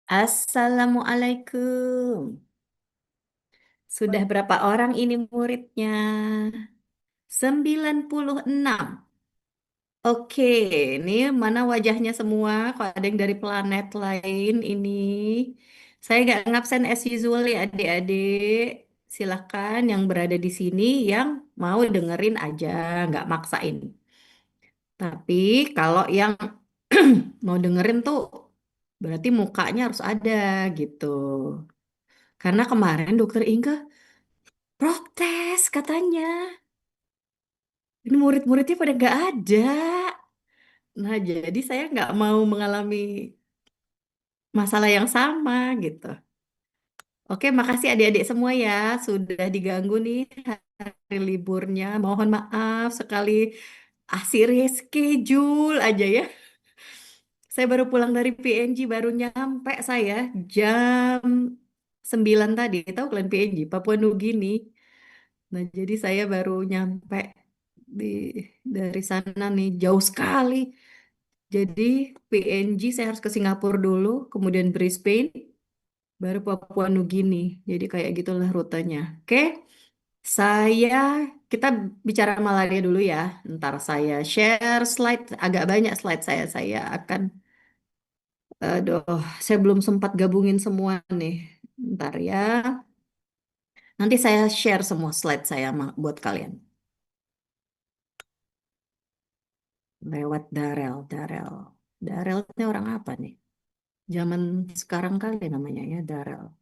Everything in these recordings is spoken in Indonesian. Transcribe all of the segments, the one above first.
Assalamualaikum. Sudah berapa orang ini muridnya? 96. Oke, ini mana wajahnya semua? Kalau ada yang dari planet lain ini. Saya nggak ngabsen as usual ya adik-adik. Silakan yang berada di sini yang mau dengerin aja, nggak maksain. Tapi kalau yang mau dengerin tuh berarti mukanya harus ada gitu. Karena kemarin dokter Inga protes katanya. Ini murid-muridnya pada nggak ada. Nah, jadi saya nggak mau mengalami masalah yang sama gitu. Oke, makasih adik-adik semua ya. Sudah diganggu nih hari liburnya. Mohon maaf sekali akhirnya schedule aja ya. Saya baru pulang dari PNG, baru nyampe saya jam 9 tadi. Tahu kalian PNG, Papua Nugini. Nah, jadi saya baru nyampe di dari sana nih jauh sekali. Jadi PNG saya harus ke Singapura dulu, kemudian Brisbane, baru Papua Nugini. Jadi kayak gitulah rutenya. Oke, saya kita bicara malaria dulu ya. Ntar saya share slide, agak banyak slide saya. Saya akan, aduh, saya belum sempat gabungin semua nih. Ntar ya. Nanti saya share semua slide saya buat kalian. Lewat Darel, Darel. Darel ini orang apa nih? Zaman sekarang kali namanya ya Darel.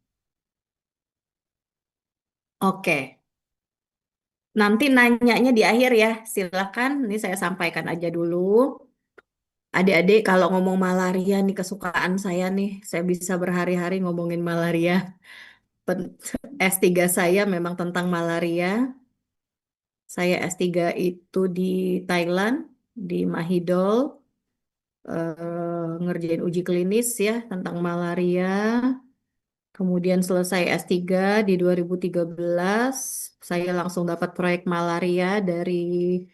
Oke, nanti nanyanya di akhir ya. Silakan, ini saya sampaikan aja dulu. Adik-adik kalau ngomong malaria nih kesukaan saya nih. Saya bisa berhari-hari ngomongin malaria. Pen- S3 saya memang tentang malaria. Saya S3 itu di Thailand, di Mahidol. Ngerjain uji klinis ya tentang malaria. Kemudian selesai S3 di 2013, saya langsung dapat proyek malaria dari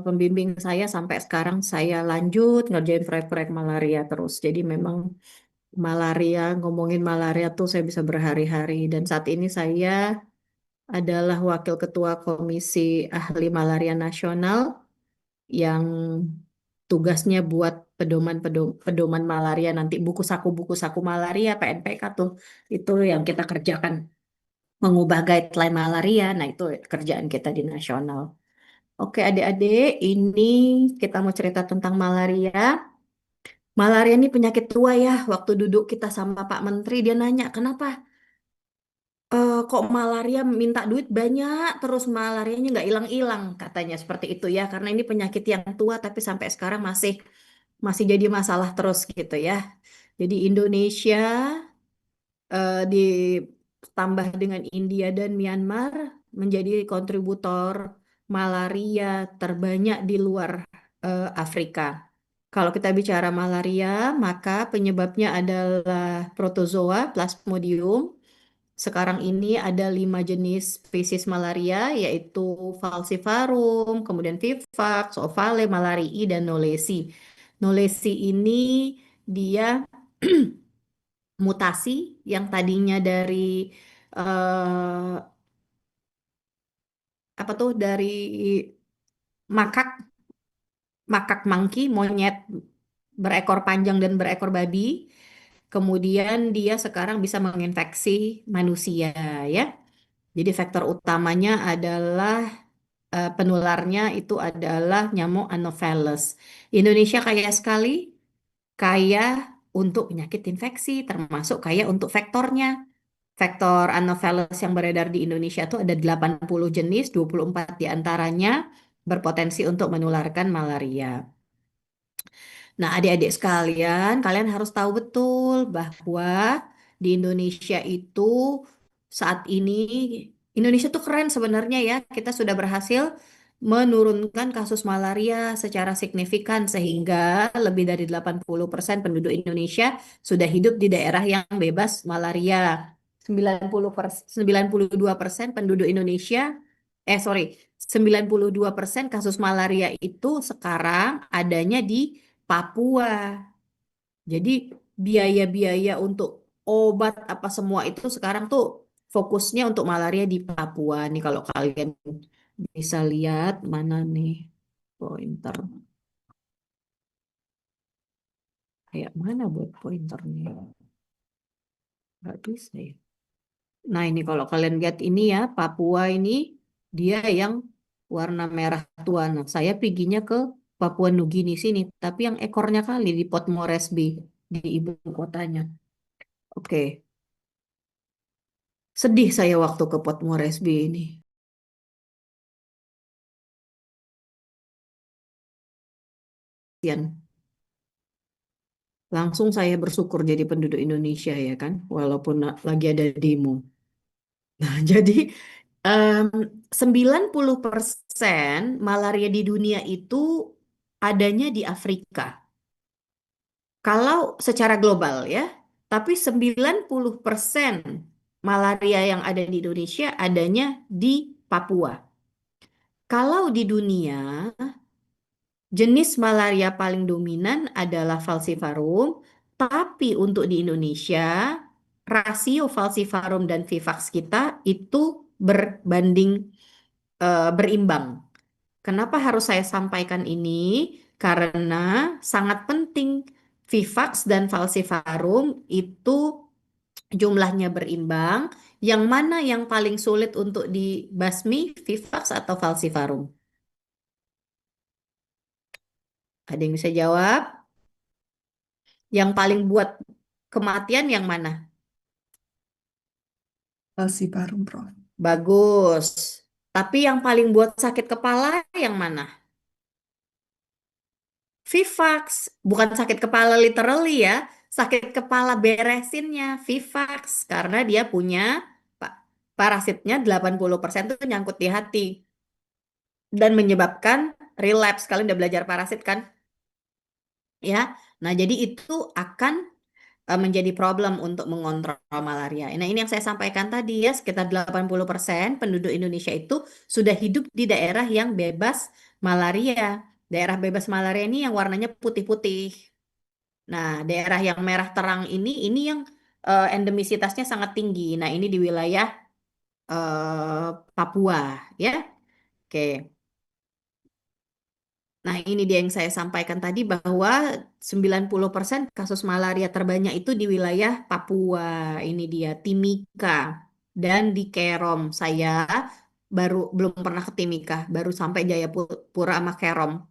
pembimbing saya sampai sekarang saya lanjut ngerjain proyek-proyek malaria terus. Jadi memang malaria, ngomongin malaria tuh saya bisa berhari-hari dan saat ini saya adalah Wakil Ketua Komisi Ahli Malaria Nasional yang tugasnya buat pedoman malaria nanti buku saku malaria PNPK tuh itu yang kita kerjakan mengubah guideline malaria. Nah, itu kerjaan kita di nasional. Oke, adik-adik, ini kita mau cerita tentang malaria. Malaria ini penyakit tua ya. Waktu duduk kita sama Pak Menteri, dia nanya, kenapa kok malaria minta duit banyak, terus malarianya nggak hilang-hilang, katanya seperti itu ya. Karena ini penyakit yang tua, tapi sampai sekarang masih masih jadi masalah terus gitu ya. Jadi Indonesia ditambah dengan India dan Myanmar menjadi kontributor malaria terbanyak di luar Afrika. Kalau kita bicara malaria, maka penyebabnya adalah protozoa, Plasmodium. Sekarang ini ada 5 jenis spesies malaria, yaitu falciparum, kemudian vivax, ovale, malarii, dan knowlesi. Knowlesi ini dia mutasi yang tadinya dari eh, apa tuh dari makak makak monkey monyet berekor panjang dan berekor babi, kemudian dia sekarang bisa menginfeksi manusia ya. Jadi faktor utamanya adalah penularnya itu adalah nyamuk Anopheles. Indonesia kaya sekali, kaya untuk penyakit infeksi, termasuk kaya untuk vektornya. Vektor Anopheles yang beredar di Indonesia itu ada 80 jenis, 24 diantaranya berpotensi untuk menularkan malaria. Nah, adik-adik sekalian, kalian harus tahu betul bahwa di Indonesia itu saat ini, Indonesia tuh keren sebenarnya ya. Kita sudah berhasil menurunkan kasus malaria secara signifikan sehingga lebih dari 80% penduduk Indonesia sudah hidup di daerah yang bebas malaria. 92% penduduk Indonesia, sorry, 92% kasus malaria itu sekarang adanya di Papua. Jadi biaya-biaya untuk obat apa semua itu sekarang tuh fokusnya untuk malaria di Papua nih kalau kalian bisa lihat mana nih pointer kayak mana buat pointernya nggak bisa ya. Nah ini kalau kalian lihat ini ya Papua ini dia yang warna merah tua. Nah saya perginya ke Papua Nugini sini tapi yang ekornya kali di Port Moresby di ibu kotanya. Oke, sedih saya waktu ke Port Moresby ini. Kasian. Langsung saya bersyukur jadi penduduk Indonesia ya kan, walaupun lagi ada demo. Nah, jadi em, 90% malaria di dunia itu adanya di Afrika. Kalau secara global ya, tapi 90% malaria yang ada di Indonesia adanya di Papua. Kalau di dunia, jenis malaria paling dominan adalah falciparum, tapi untuk di Indonesia, rasio falciparum dan vivax kita itu berbanding berimbang. Kenapa harus saya sampaikan ini? Karena sangat penting vivax dan falciparum itu jumlahnya berimbang. Yang mana yang paling sulit untuk dibasmi, vivax atau falciparum? Ada yang bisa jawab? Yang paling buat kematian yang mana? Falciparum, Prof. Bagus. Tapi yang paling buat sakit kepala yang mana? Vivax. Bukan sakit kepala literally ya. Sakit kepala beresinnya Vivax. Karena dia punya pa- parasitnya 80% tuh nyangkut di hati. Dan menyebabkan relapse. Kalian udah belajar parasit kan? Ya. Nah jadi itu akan menjadi problem untuk mengontrol malaria. Nah, ini yang saya sampaikan tadi ya, sekitar 80% penduduk Indonesia itu sudah hidup di daerah yang bebas malaria. Daerah bebas malaria ini yang warnanya putih-putih. Nah, daerah yang merah terang ini yang endemisitasnya sangat tinggi. Nah, ini di wilayah Papua ya. Oke. Nah, ini dia yang saya sampaikan tadi bahwa 90% kasus malaria terbanyak itu di wilayah Papua. Ini dia Timika dan di Kerom. Saya baru belum pernah ke Timika, baru sampai Jayapura sama Kerom.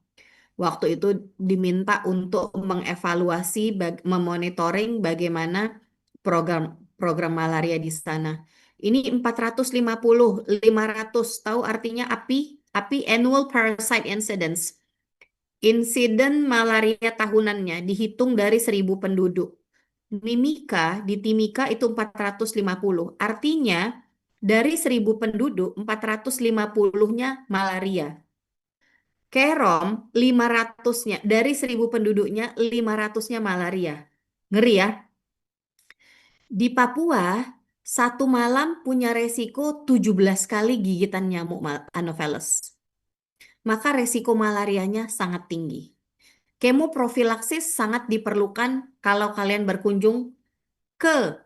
Waktu itu diminta untuk mengevaluasi, memonitoring bagaimana program program malaria di sana. Ini 450, 500 tahu artinya API? API Annual Parasite Incidence. Insiden malaria tahunannya dihitung dari 1.000 penduduk. Di Timika itu 450. Artinya dari 1.000 penduduk 450-nya malaria. Kerom 500-nya dari 1.000 penduduknya 500-nya malaria. Ngeri ya. Di Papua satu malam punya resiko 17 kali gigitan nyamuk Anopheles. Maka resiko malarianya sangat tinggi. Kemoprofilaksis sangat diperlukan kalau kalian berkunjung ke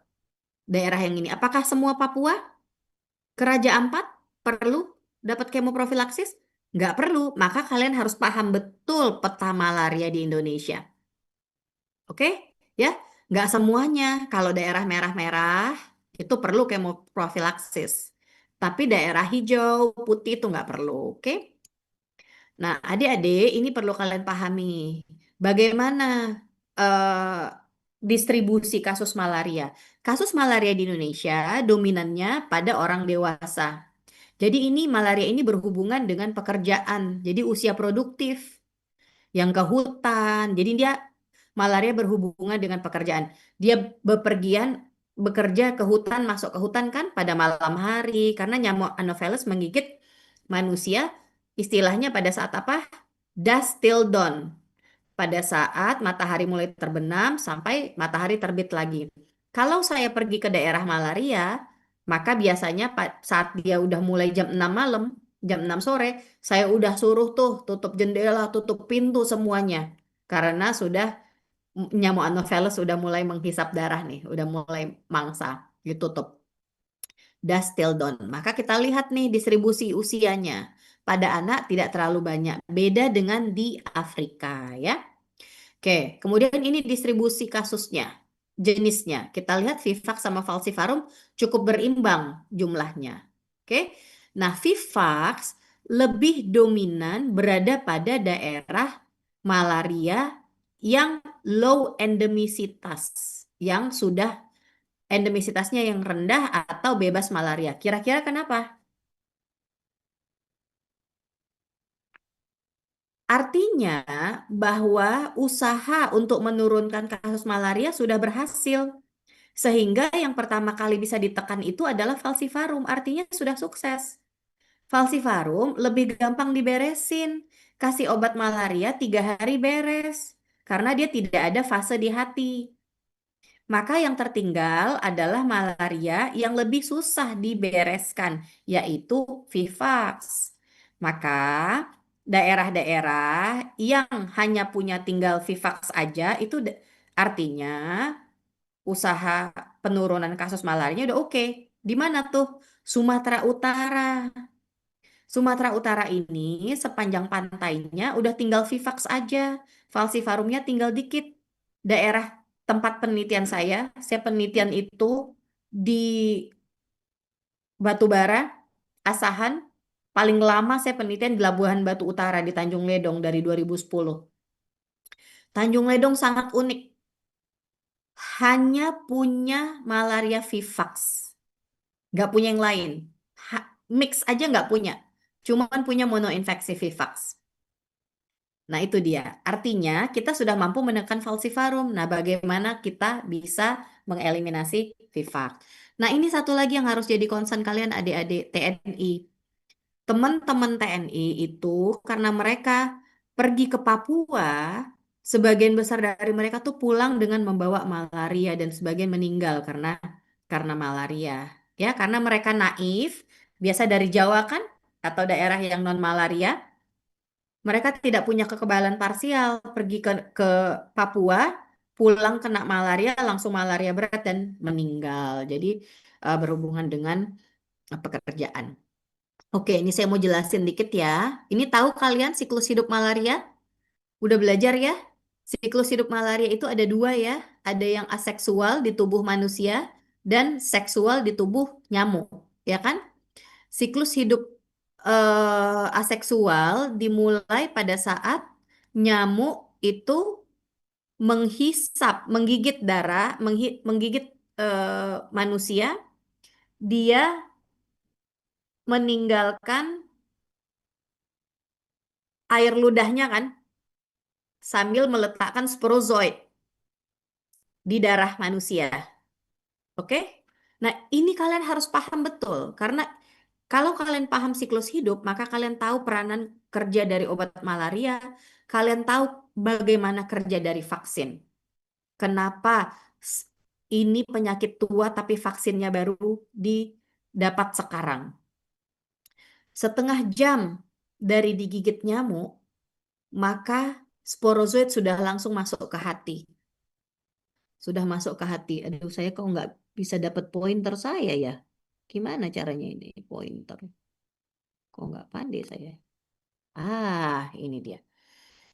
daerah yang ini. Apakah semua Papua, Keraja Ampat perlu dapat kemoprofilaksis? Nggak perlu, maka kalian harus paham betul peta malaria di Indonesia. Oke? Ya, nggak semuanya. Kalau daerah merah-merah itu perlu kemoprofilaksis. Tapi daerah hijau, putih itu nggak perlu. Oke? Nah, adik-adik, ini perlu kalian pahami. Bagaimana eh, distribusi kasus malaria? Kasus malaria di Indonesia dominannya pada orang dewasa. Jadi ini malaria ini berhubungan dengan pekerjaan. Jadi usia produktif yang ke hutan. Jadi dia malaria berhubungan dengan pekerjaan. Dia bepergian bekerja ke hutan, masuk ke hutan kan pada malam hari karena nyamuk Anopheles menggigit manusia istilahnya pada saat apa? Dusk till dawn. Pada saat matahari mulai terbenam sampai matahari terbit lagi. Kalau saya pergi ke daerah malaria, maka biasanya saat dia udah mulai jam 6 malam, jam 6 sore, saya udah suruh tuh tutup jendela, tutup pintu semuanya. Karena sudah Nyamuk Anopheles udah mulai menghisap darah nih, udah mulai mangsa, ditutup. Dustildon. Maka kita lihat nih distribusi usianya. Pada anak tidak terlalu banyak, beda dengan di Afrika ya. Oke, kemudian ini distribusi kasusnya, jenisnya. Kita lihat Vivax sama Falciparum cukup berimbang jumlahnya. Oke, nah Vivax lebih dominan berada pada daerah malaria yang low endemisitas, yang sudah endemisitasnya yang rendah atau bebas malaria. Kira-kira kenapa? Artinya bahwa usaha untuk menurunkan kasus malaria sudah berhasil. Sehingga yang pertama kali bisa ditekan itu adalah falciparum. Artinya sudah sukses. Falciparum lebih gampang diberesin. Kasih obat malaria 3 hari beres. Karena dia tidak ada fase di hati. Maka yang tertinggal adalah malaria yang lebih susah dibereskan, yaitu Vivax. Maka daerah-daerah yang hanya punya tinggal Vivax aja itu artinya usaha penurunan kasus malarianya udah oke. Di mana tuh? Sumatera Utara. Sumatera Utara ini sepanjang pantainya udah tinggal Vivax aja. Falciparumnya tinggal dikit. Daerah tempat penelitian saya penelitian itu di Batubara, Asahan. Paling lama saya penelitian di Labuhan Batu Utara di Tanjung Ledong dari 2010. Tanjung Ledong sangat unik. Hanya punya malaria Vivax. Nggak punya yang lain. Mix aja nggak punya. Cuman punya monoinfeksi Vivax. Nah, itu dia. Artinya, kita sudah mampu menekan falciparum. Nah, bagaimana kita bisa mengeliminasi vivax? Nah, ini satu lagi yang harus jadi concern kalian adik-adik TNI. Teman-teman TNI itu karena mereka pergi ke Papua, sebagian besar dari mereka tuh pulang dengan membawa malaria dan sebagian meninggal karena malaria. Ya, karena mereka naif, biasa dari Jawa kan atau daerah yang non malaria. Mereka tidak punya kekebalan parsial, pergi ke Papua, pulang kena malaria, langsung malaria berat dan meninggal. Jadi berhubungan dengan pekerjaan. Oke, ini saya mau jelasin dikit ya. Ini tahu kalian siklus hidup malaria? Udah belajar ya? Siklus hidup malaria itu ada dua ya. Ada yang aseksual di tubuh manusia dan seksual di tubuh nyamuk. Ya kan? Siklus hidup aseksual dimulai pada saat nyamuk itu menggigit darah, menggigit manusia, dia meninggalkan air ludahnya kan, sambil meletakkan sporozoid di darah manusia. Oke? Nah, ini kalian harus paham betul, karena kalau kalian paham siklus hidup, maka kalian tahu peranan kerja dari obat malaria, kalian tahu bagaimana kerja dari vaksin. Kenapa s- ini penyakit tua tapi vaksinnya baru didapat sekarang. Setengah jam dari digigit nyamuk, maka sporozoid sudah langsung masuk ke hati. Sudah masuk ke hati. Aduh, saya kok nggak bisa dapat pointer saya ya. Gimana caranya ini pointer? Kok nggak pandai saya? Ah, ini dia.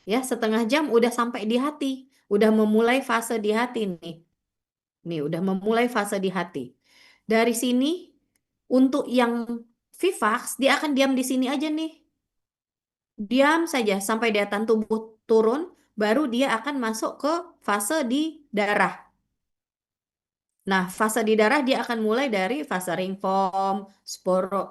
Ya, setengah jam udah sampai di hati. Udah memulai fase di hati nih. Nih, udah memulai fase di hati. Dari sini, untuk yang Vivax, dia akan diam di sini aja nih. Diam saja sampai daya tahan tubuh turun, baru dia akan masuk ke fase di darah. Nah, fase di darah dia akan mulai dari fase ringform,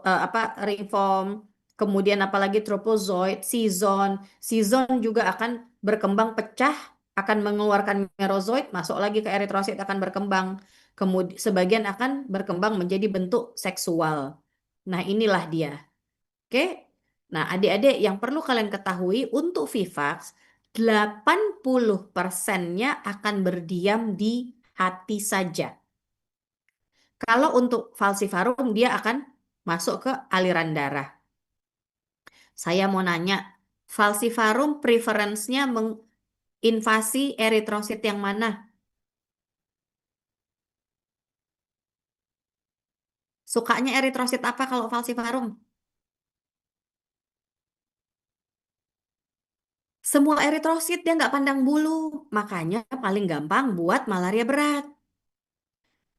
apa ringform, kemudian apalagi tropozoid, season. Season juga akan berkembang pecah, akan mengeluarkan merozoid, masuk lagi ke eritrosit akan berkembang. Kemudian sebagian akan berkembang menjadi bentuk seksual. Nah, inilah dia. Oke. Nah, adik-adik yang perlu kalian ketahui untuk Vivax, 80%-nya akan berdiam di hati saja. Kalau untuk falciparum dia akan masuk ke aliran darah. Saya mau nanya, falciparum preference-nya Invasi eritrosit yang mana? Sukanya eritrosit apa kalau falciparum? Semua eritrosit dia nggak pandang bulu. Makanya paling gampang buat malaria berat.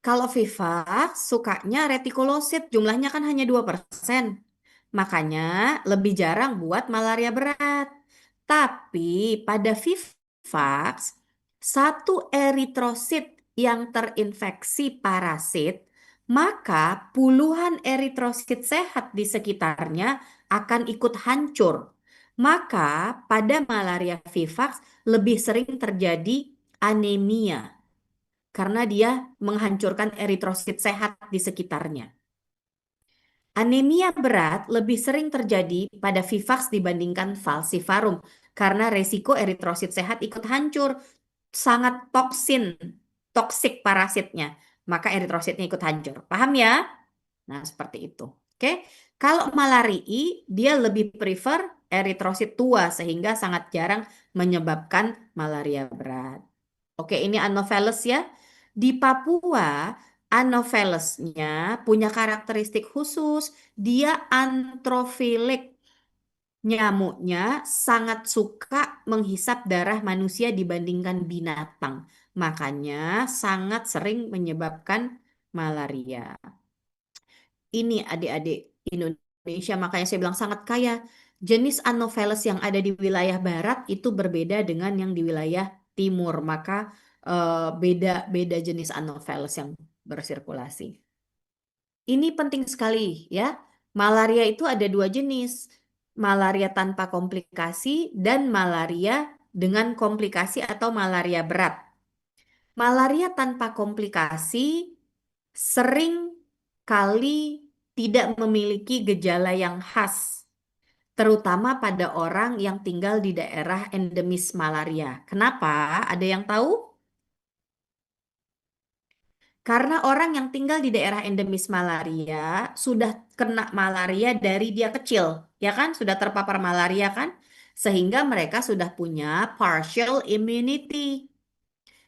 Kalau Vivax sukanya retikulosit, jumlahnya kan hanya 2%. Makanya lebih jarang buat malaria berat. Tapi pada Vivax, satu eritrosit yang terinfeksi parasit, maka puluhan eritrosit sehat di sekitarnya akan ikut hancur. Maka pada malaria Vivax lebih sering terjadi anemia karena dia menghancurkan eritrosit sehat di sekitarnya. Anemia berat lebih sering terjadi pada Vivax dibandingkan falciparum karena resiko eritrosit sehat ikut hancur, sangat toksik parasitnya, maka eritrositnya ikut hancur. Paham ya? Nah, seperti itu. Oke. Kalau malarii, dia lebih prefer eritrosit tua sehingga sangat jarang menyebabkan malaria berat. Oke, ini Anopheles ya. Di Papua, Anophelesnya punya karakteristik khusus. Dia antrofilik. Nyamuknya sangat suka menghisap darah manusia dibandingkan binatang. Makanya sangat sering menyebabkan malaria. Ini adik-adik Indonesia, makanya saya bilang sangat kaya. Jenis Anopheles yang ada di wilayah barat itu berbeda dengan yang di wilayah timur. Maka beda-beda jenis Anopheles yang bersirkulasi. Ini penting sekali ya. Malaria itu ada dua jenis. Malaria tanpa komplikasi dan malaria dengan komplikasi atau malaria berat. Malaria tanpa komplikasi sering kali tidak memiliki gejala yang khas, terutama pada orang yang tinggal di daerah endemis malaria. Kenapa? Ada yang tahu? Karena orang yang tinggal di daerah endemis malaria sudah kena malaria dari dia kecil, ya kan? Sudah terpapar malaria kan? Sehingga mereka sudah punya partial immunity.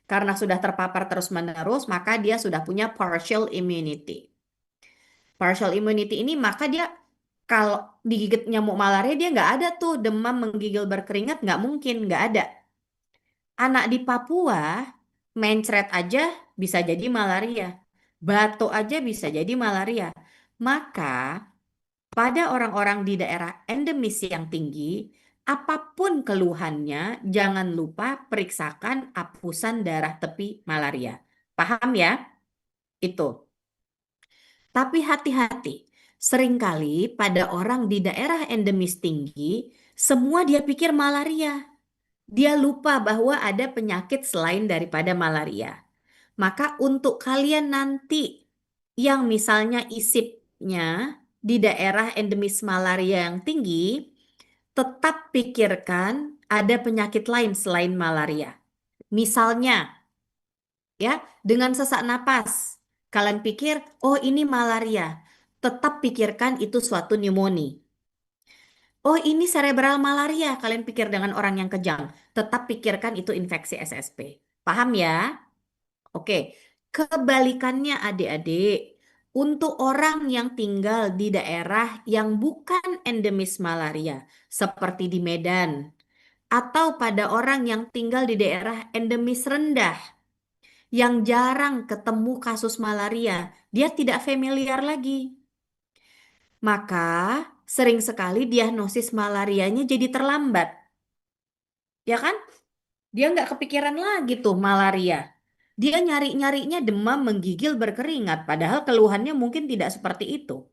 Karena sudah terpapar terus-menerus, maka dia sudah punya partial immunity. Partial immunity ini maka dia kalau digigit nyamuk malaria dia nggak ada tuh demam menggigil berkeringat nggak mungkin nggak ada. Anak di Papua mencret aja bisa jadi malaria, batuk aja bisa jadi malaria. Maka pada orang-orang di daerah endemis yang tinggi, apapun keluhannya jangan lupa periksakan apusan darah tepi malaria. Paham ya? Itu. Tapi hati-hati, seringkali pada orang di daerah endemis tinggi, semua dia pikir malaria. Dia lupa bahwa ada penyakit selain daripada malaria. Maka untuk kalian nanti yang misalnya isipnya di daerah endemis malaria yang tinggi, tetap pikirkan ada penyakit lain selain malaria. Misalnya, ya, dengan sesak napas. Kalian pikir, oh ini malaria. Tetap pikirkan itu suatu pneumonia. Oh ini cerebral malaria. Kalian pikir dengan orang yang kejang. Tetap pikirkan itu infeksi SSP. Paham ya? Oke. Kebalikannya adik-adik. Untuk orang yang tinggal di daerah yang bukan endemis malaria. Seperti di Medan. Atau pada orang yang tinggal di daerah endemis rendah yang jarang ketemu kasus malaria, dia tidak familiar lagi. Maka sering sekali diagnosis malarianya jadi terlambat. Ya kan? Dia nggak kepikiran lagi tuh malaria. Dia nyari-nyarinya demam menggigil berkeringat, padahal keluhannya mungkin tidak seperti itu.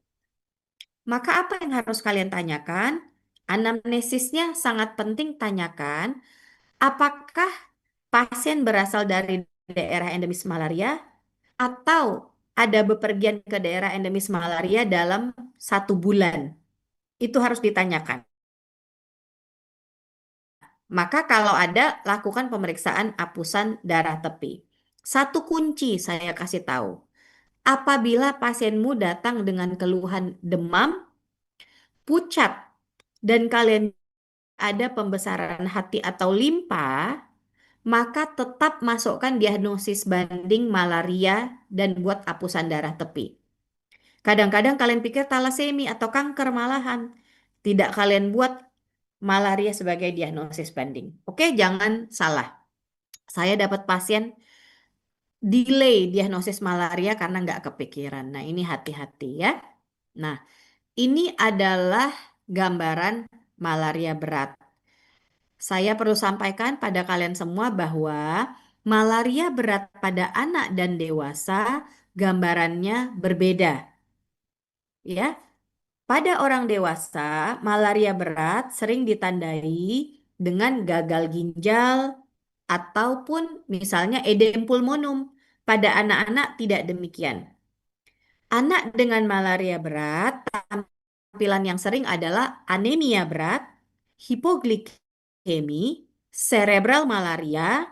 Maka apa yang harus kalian tanyakan? Anamnesisnya sangat penting tanyakan, apakah pasien berasal dari daerah endemis malaria? Atau ada bepergian ke daerah endemis malaria dalam 1 bulan. Itu harus ditanyakan. Maka kalau ada, lakukan pemeriksaan apusan darah tepi. Satu kunci saya kasih tahu. Apabila pasienmu datang dengan keluhan demam, pucat, dan kalian ada pembesaran hati atau limpa, maka tetap masukkan diagnosis banding malaria dan buat hapusan darah tepi. Kadang-kadang kalian pikir talasemi atau kanker malahan. Tidak kalian buat malaria sebagai diagnosis banding. Oke, jangan salah. Saya dapat pasien delay diagnosis malaria karena nggak kepikiran. Nah, ini hati-hati ya. Nah, ini adalah gambaran malaria berat. Saya perlu sampaikan pada kalian semua bahwa malaria berat pada anak dan dewasa gambarannya berbeda. Ya, pada orang dewasa, malaria berat sering ditandai dengan gagal ginjal ataupun misalnya edem pulmonum. Pada anak-anak tidak demikian. Anak dengan malaria berat, tampilan yang sering adalah anemia berat, hipoglikemi, cerebral malaria,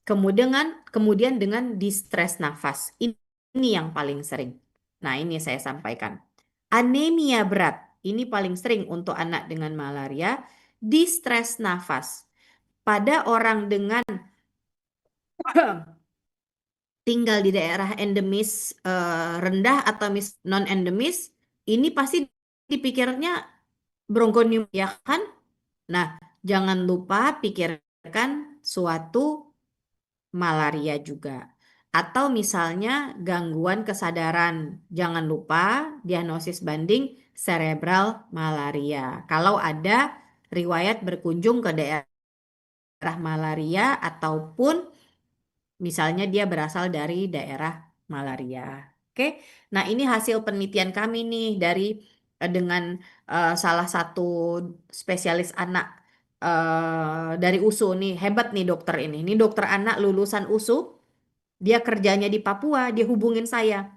kemudian dengan distres nafas. Ini yang paling sering. Nah, ini saya sampaikan. Anemia berat, ini paling sering untuk anak dengan malaria, distres nafas. Pada orang dengan tinggal di daerah endemis rendah atau non endemis, ini pasti dipikirnya bronkonium ya kan? Nah, jangan lupa pikirkan suatu malaria juga. Atau misalnya gangguan kesadaran. Jangan lupa diagnosis banding cerebral malaria. Kalau ada riwayat berkunjung ke daerah malaria ataupun misalnya dia berasal dari daerah malaria. Oke. Nah, ini hasil penelitian kami nih dengan salah satu spesialis anak dari USU nih. Hebat nih dokter ini. Ini dokter anak lulusan USU. Dia kerjanya di Papua, dia hubungin saya.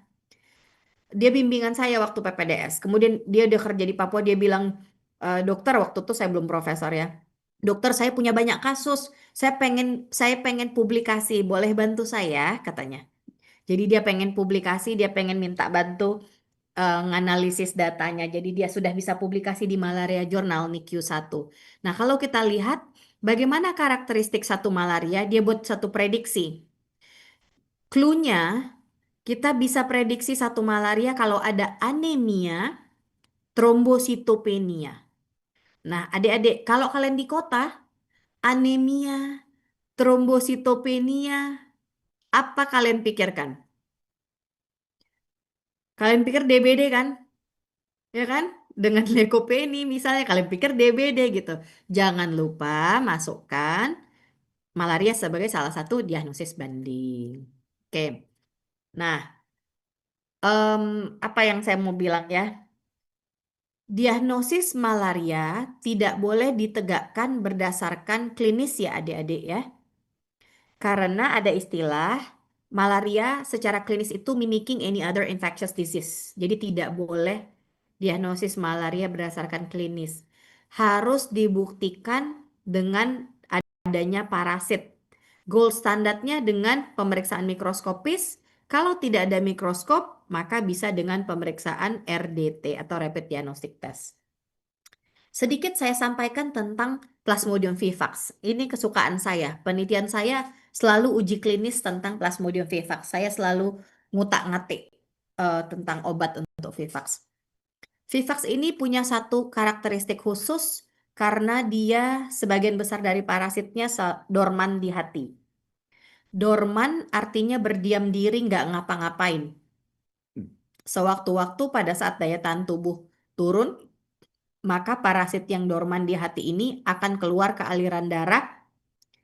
Dia bimbingan saya waktu PPDS. Kemudian dia udah kerja di Papua, dia bilang, dokter waktu itu saya belum profesor ya. Dokter, saya punya banyak kasus. Saya pengen publikasi. Boleh bantu saya, katanya. Jadi dia pengen publikasi, dia pengen minta bantu nganalisis datanya. Jadi dia sudah bisa publikasi di Malaria Journal NICU 1. Nah, kalau kita lihat bagaimana karakteristik satu malaria, dia buat satu prediksi. Clue-nya, kita bisa prediksi satu malaria kalau ada anemia, trombositopenia. Nah, adik-adik, kalau kalian di kota, anemia, trombositopenia, apa kalian pikirkan? Kalian pikir DBD kan? Ya kan? Dengan leukopenia misalnya, kalian pikir DBD gitu. Jangan lupa masukkan malaria sebagai salah satu diagnosis banding. Oke. Nah, apa yang saya mau bilang ya? Diagnosis malaria tidak boleh ditegakkan berdasarkan klinis ya adik-adik ya. Karena ada istilah malaria secara klinis itu mimicking any other infectious disease. Jadi tidak boleh diagnosis malaria berdasarkan klinis. Harus dibuktikan dengan adanya parasit. Gold standarnya dengan pemeriksaan mikroskopis. Kalau tidak ada mikroskop, maka bisa dengan pemeriksaan RDT atau Rapid Diagnostic Test. Sedikit saya sampaikan tentang Plasmodium vivax. Ini kesukaan saya. Penelitian saya selalu uji klinis tentang Plasmodium vivax. Saya selalu ngutak-ngatik tentang obat untuk vivax. Vivax ini punya satu karakteristik khusus karena dia sebagian besar dari parasitnya dorman di hati. Dorman artinya berdiam diri, nggak ngapa-ngapain. Sewaktu-waktu pada saat daya tahan tubuh turun, maka parasit yang dorman di hati ini akan keluar ke aliran darah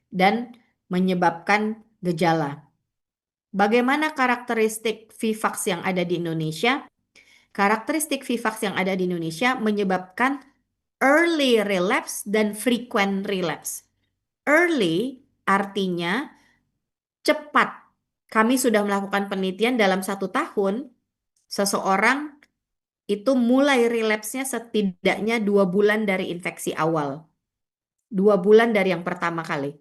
dan menyebabkan gejala. Bagaimana karakteristik Vivax yang ada di Indonesia? Karakteristik Vivax yang ada di Indonesia menyebabkan early relapse dan frequent relapse. Early artinya cepat. Kami sudah melakukan penelitian dalam 1 tahun, seseorang itu mulai relapse-nya setidaknya 2 bulan dari infeksi awal. 2 bulan dari yang pertama kali.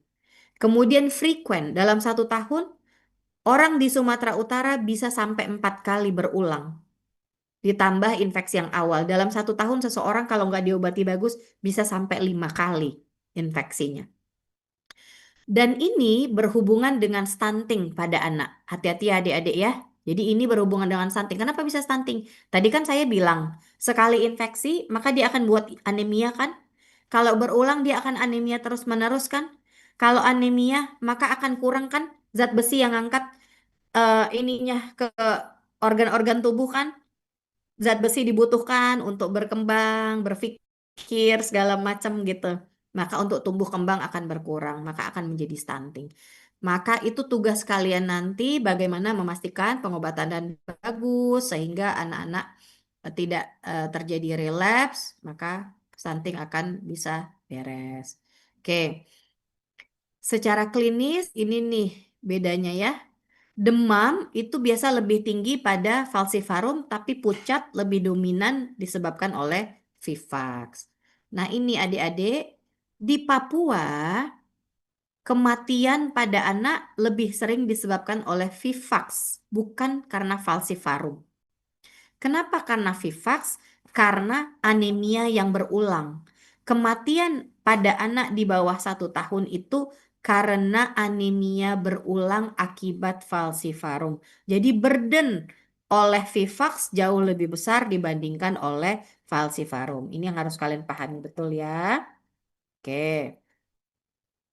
Kemudian frequent, dalam 1 tahun, orang di Sumatera Utara bisa sampai 4 kali berulang. Ditambah infeksi yang awal. Dalam 1 tahun, seseorang kalau nggak diobati bagus, bisa sampai 5 kali infeksinya. Dan ini berhubungan dengan stunting pada anak. Hati-hati ya adik-adik ya. Jadi ini berhubungan dengan stunting. Kenapa bisa stunting? Tadi kan saya bilang, sekali infeksi maka dia akan buat anemia kan? Kalau berulang dia akan anemia terus-menerus kan? Kalau anemia maka akan kurang kan zat besi yang angkat ininya ke organ-organ tubuh kan? Zat besi dibutuhkan untuk berkembang, berpikir segala macam gitu. Maka untuk tumbuh kembang akan berkurang, maka akan menjadi stunting. Maka itu tugas kalian nanti bagaimana memastikan pengobatan dan bagus sehingga anak-anak tidak terjadi relapse, maka stunting akan bisa beres. Oke, secara klinis ini nih bedanya ya. Demam itu biasa lebih tinggi pada falciparum, tapi pucat lebih dominan disebabkan oleh vivax. Nah, ini adik-adik, di Papua kematian pada anak lebih sering disebabkan oleh vivax, bukan karena falciparum. Kenapa? Karena VIVAX, karena anemia yang berulang. Kematian pada anak di bawah 1 tahun itu karena anemia berulang akibat falciparum. Jadi burden oleh VIVAX jauh lebih besar dibandingkan oleh falciparum. Ini yang harus kalian pahami betul ya. Oke.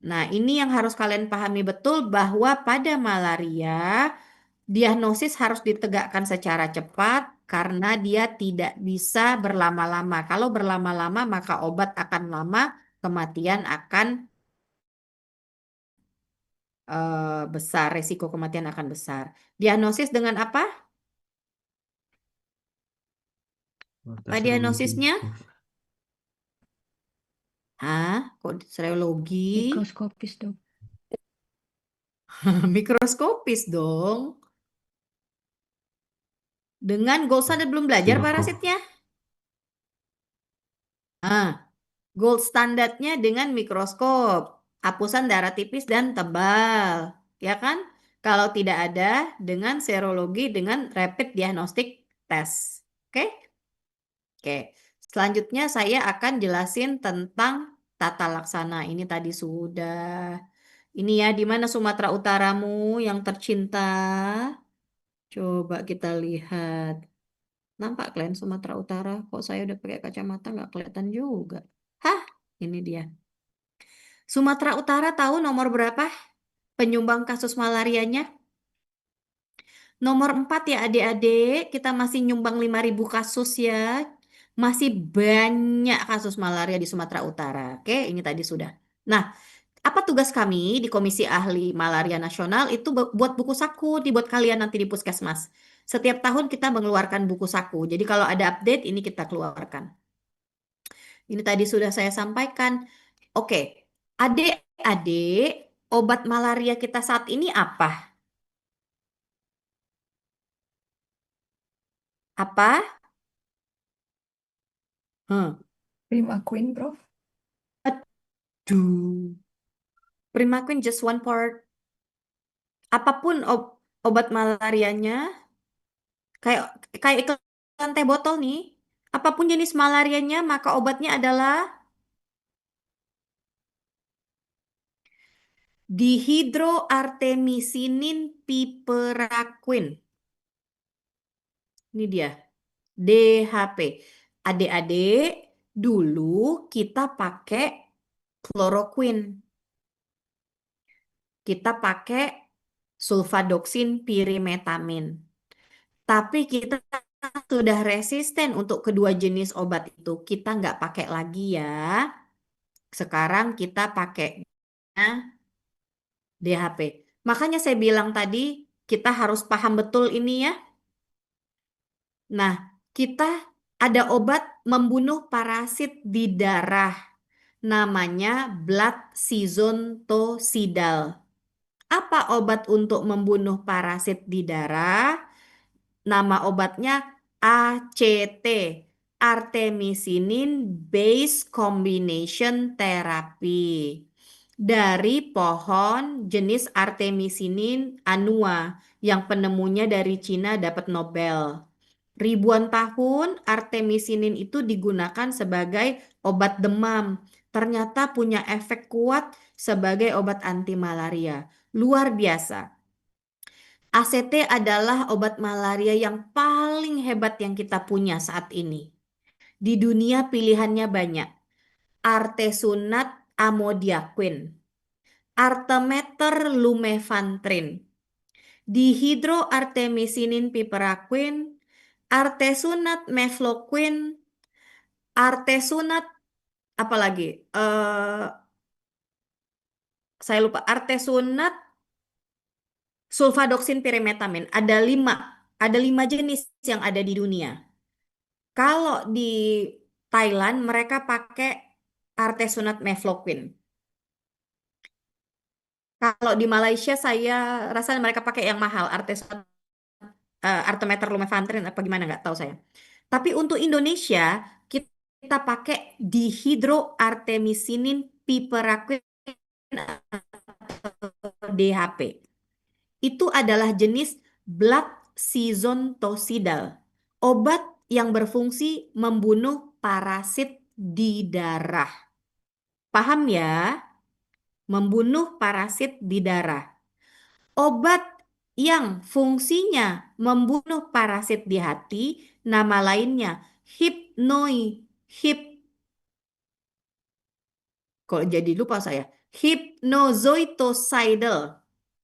Nah, ini yang harus kalian pahami betul bahwa pada malaria diagnosis harus ditegakkan secara cepat karena dia tidak bisa berlama-lama. Kalau berlama-lama maka obat akan lama, kematian akan besar, resiko kematian akan besar. Diagnosis dengan apa? Apa Tes serologi. diagnosisnya? Hah? Kok serologi? Mikroskopis dok. Mikroskopis dong. Dengan gold standard belum belajar Siloko. parasitnya? Ah, gold standarnya dengan mikroskop, hapusan darah tipis dan tebal, ya kan? Kalau tidak ada dengan serologi dengan rapid diagnostic test. Oke? Oke. Selanjutnya saya akan jelasin tentang tata laksana. Ini tadi sudah. Ini ya, di mana Sumatera Utaramu yang tercinta? Coba kita lihat. Nampak kalian Sumatera Utara? Kok saya udah pakai kacamata nggak kelihatan juga? Hah, ini dia. Sumatera Utara tahu nomor berapa penyumbang kasus malarianya? Nomor 4 ya adik-adik, kita masih nyumbang 5.000 kasus ya. Masih banyak kasus malaria di Sumatera Utara. Oke, ini tadi sudah. Nah, apa tugas kami di Komisi Ahli Malaria Nasional itu buat buku saku dibuat kalian nanti di Puskesmas. Setiap tahun kita mengeluarkan buku saku. Jadi kalau ada update ini kita keluarkan. Ini tadi sudah saya sampaikan. Oke, adik-adik, obat malaria kita saat ini apa? Apa? Hmm. Primaquine, Prof. Aduh. Primaquine just one part. Apapun obat malarianya, kayak kayak iklan teh botol nih. Apapun jenis malarianya, maka obatnya adalah dihidroartemisinin piperaquine. Ini dia, DHP. Adik-adik, dulu kita pakai chloroquine. Kita pakai sulfadoksin pirimetamin. Tapi kita sudah resisten untuk kedua jenis obat itu. Kita nggak pakai lagi ya. Sekarang kita pakai DHP. Makanya saya bilang tadi, kita harus paham betul ini ya. Nah, kita ada obat membunuh parasit di darah. Namanya blood sizontosidal. Apa obat untuk membunuh parasit di darah? Nama obatnya ACT, Artemisinin Base Combination Therapy. Dari pohon jenis Artemisinin annua yang penemunya dari Cina dapat Nobel. Ribuan tahun artemisinin itu digunakan sebagai obat demam. ternyata punya efek kuat sebagai obat anti malaria. Luar biasa. ACT adalah obat malaria yang paling hebat yang kita punya saat ini. Di dunia pilihannya banyak. Artesunat amodiaquin, artemeter lumefantrine, dihidroartemisinin piperaquine, artesunat mefloquine, artesunat apalagi? Saya lupa. Artesunat sulfadoxin pyrimethamine. Ada lima jenis yang ada di dunia. Kalau di Thailand mereka pakai artesunat mefloquine. Kalau di Malaysia saya rasa mereka pakai yang mahal, artemeter lumefantrine apa gimana nggak tahu saya. Tapi untuk Indonesia kita pakai dihidroartemisinin piperaquine atau DHP. Itu adalah jenis blood season tosidal, obat yang berfungsi membunuh parasit di darah. Paham ya? Membunuh parasit di darah. Obat yang fungsinya membunuh parasit di hati, nama lainnya hipnoi, hip, kok jadi lupa saya, hipnozoitosidal,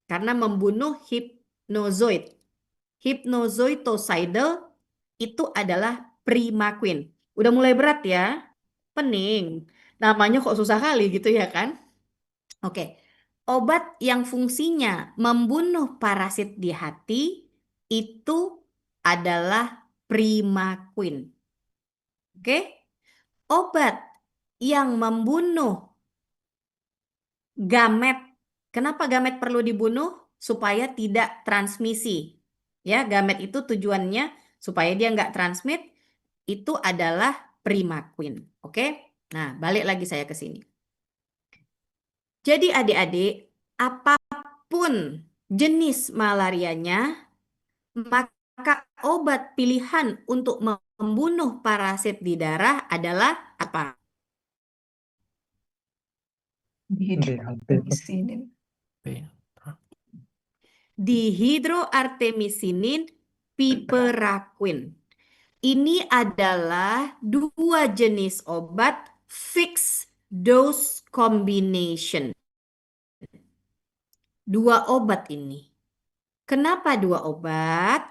karena membunuh hipnozoid. Hipnozoitosidal itu adalah primaquine. Udah mulai berat ya? Pening. Namanya kok susah kali gitu ya kan? Oke. Obat yang fungsinya membunuh parasit di hati itu adalah primaquine. Oke? Obat yang membunuh gamet. Kenapa gamet perlu dibunuh? Supaya tidak transmisi. Ya, gamet itu tujuannya supaya dia nggak transmit, itu adalah primaquine. Oke? Nah, balik lagi saya ke sini. Jadi adik-adik, apapun jenis malarianya, maka obat pilihan untuk membunuh parasit di darah adalah apa? DHP Prof. Dihidroartemisinin. Dihidroartemisinin piperaquine. Ini adalah dua jenis obat fixed dose combination. Dua obat ini. Kenapa dua obat?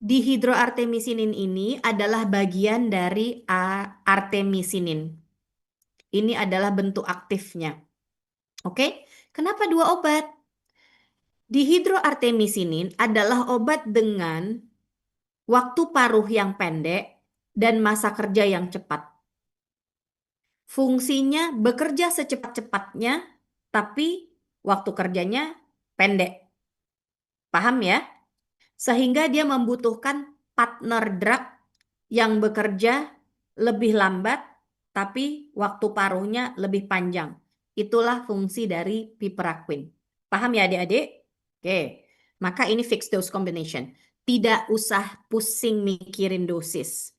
Dihidroartemisinin ini adalah bagian dari artemisinin. Ini adalah bentuk aktifnya. Oke, kenapa dua obat? Dihidroartemisinin adalah obat dengan waktu paruh yang pendek dan masa kerja yang cepat. Fungsinya bekerja secepat-cepatnya, tapi waktu kerjanya pendek. Paham ya? Sehingga dia membutuhkan partner drug yang bekerja lebih lambat, tapi waktu paruhnya lebih panjang. Itulah fungsi dari piperaquine. Paham ya adik-adik? Oke, maka ini fixed dose combination. Tidak usah pusing mikirin dosis.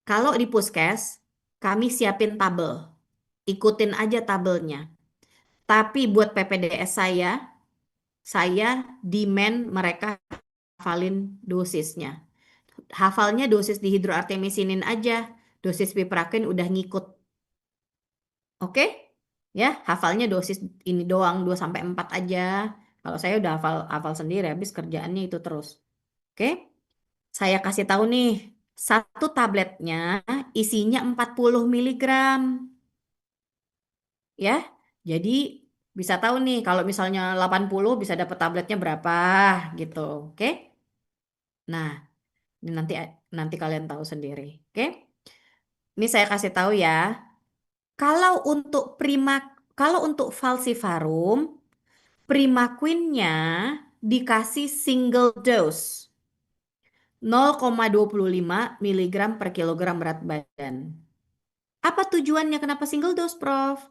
Kalau di puskes, kami siapin tabel. Ikutin aja tabelnya. Tapi buat PPDS saya demand mereka hafalin dosisnya. Hafalnya dosis dihidroartemisinin aja. Dosis piprakin udah ngikut. Oke? Ya, hafalnya dosis ini doang 2 sampai 4 aja. Kalau saya udah hafal sendiri habis kerjaannya itu terus. Oke? Saya kasih tahu nih, satu tabletnya isinya 40 miligram. Ya. Jadi bisa tahu nih kalau misalnya 80 bisa dapat tabletnya berapa gitu. Oke? Nah, ini nanti kalian tahu sendiri. Oke? Ini saya kasih tahu ya. Kalau untuk kalau untuk falciparum, primaquinnya dikasih single dose 0,25 miligram per kilogram berat badan. Apa tujuannya? Kenapa single dose, Prof?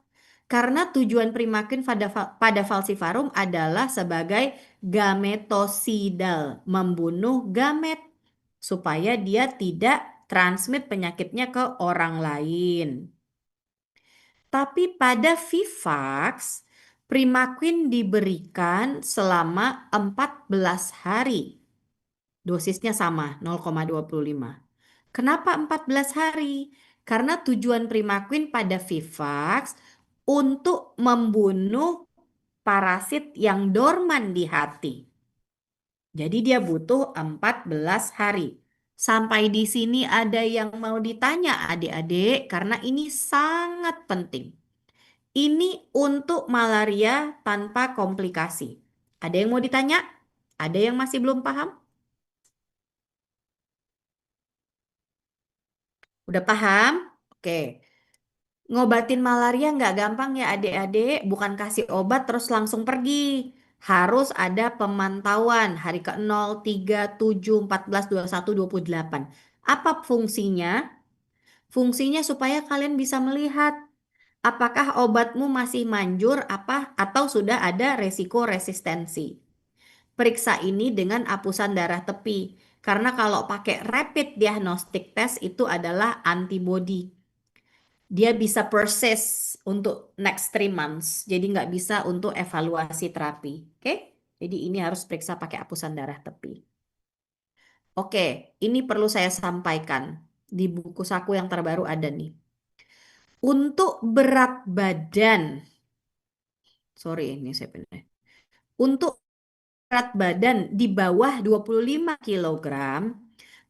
Karena tujuan primaquine pada falciparum adalah sebagai gametosidal, membunuh gamet supaya dia tidak transmit penyakitnya ke orang lain. Tapi pada Vivax, Primaquin diberikan selama 14 hari. Dosisnya sama, 0,25. Kenapa 14 hari? Karena tujuan Primaquin pada Vivax untuk membunuh parasit yang dorman di hati. Jadi dia butuh 14 hari. Sampai di sini ada yang mau ditanya adik-adik karena ini sangat penting. Ini untuk malaria tanpa komplikasi. Ada yang mau ditanya? Ada yang masih belum paham? Udah paham? Oke. Ngobatin malaria nggak gampang ya adik-adik. Bukan kasih obat terus langsung pergi. Harus ada pemantauan hari ke-0, 3, 7, 14, 21, 28. Apa fungsinya? Fungsinya supaya kalian bisa melihat apakah obatmu masih manjur apa atau sudah ada resiko resistensi. Periksa ini dengan apusan darah tepi. Karena kalau pakai rapid diagnostic test itu adalah antibody. Dia bisa persist untuk next 3 months. Jadi nggak bisa untuk evaluasi terapi. Oke? Jadi ini harus periksa pakai apusan darah tepi. Oke, ini perlu saya sampaikan. Di buku saku yang terbaru ada nih. Untuk berat badan, sorry ini saya pindah. Untuk berat badan di bawah 25 kilogram,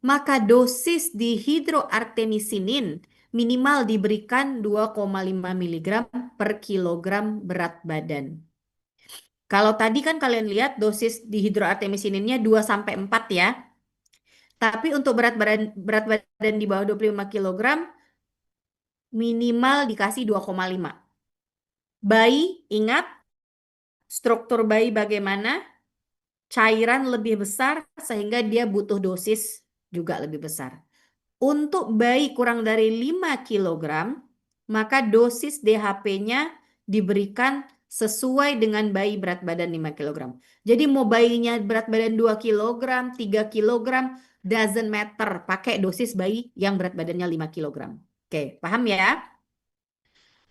maka dosis dihidroartemisinin minimal diberikan 2,5 miligram per kilogram berat badan. Kalau tadi kan kalian lihat dosis dihidroartemisininnya 2 sampai 4 ya. Tapi untuk berat badan di bawah 25 kilogram minimal dikasih 2,5. Bayi, ingat struktur bayi bagaimana? Cairan lebih besar sehingga dia butuh dosis juga lebih besar. Untuk bayi kurang dari 5 kilogram, maka dosis DHP-nya diberikan sesuai dengan bayi berat badan 5 kilogram. Jadi mau bayinya berat badan 2 kilogram, 3 kilogram, doesn't matter. Pakai dosis bayi yang berat badannya 5 kilogram. Oke, paham ya?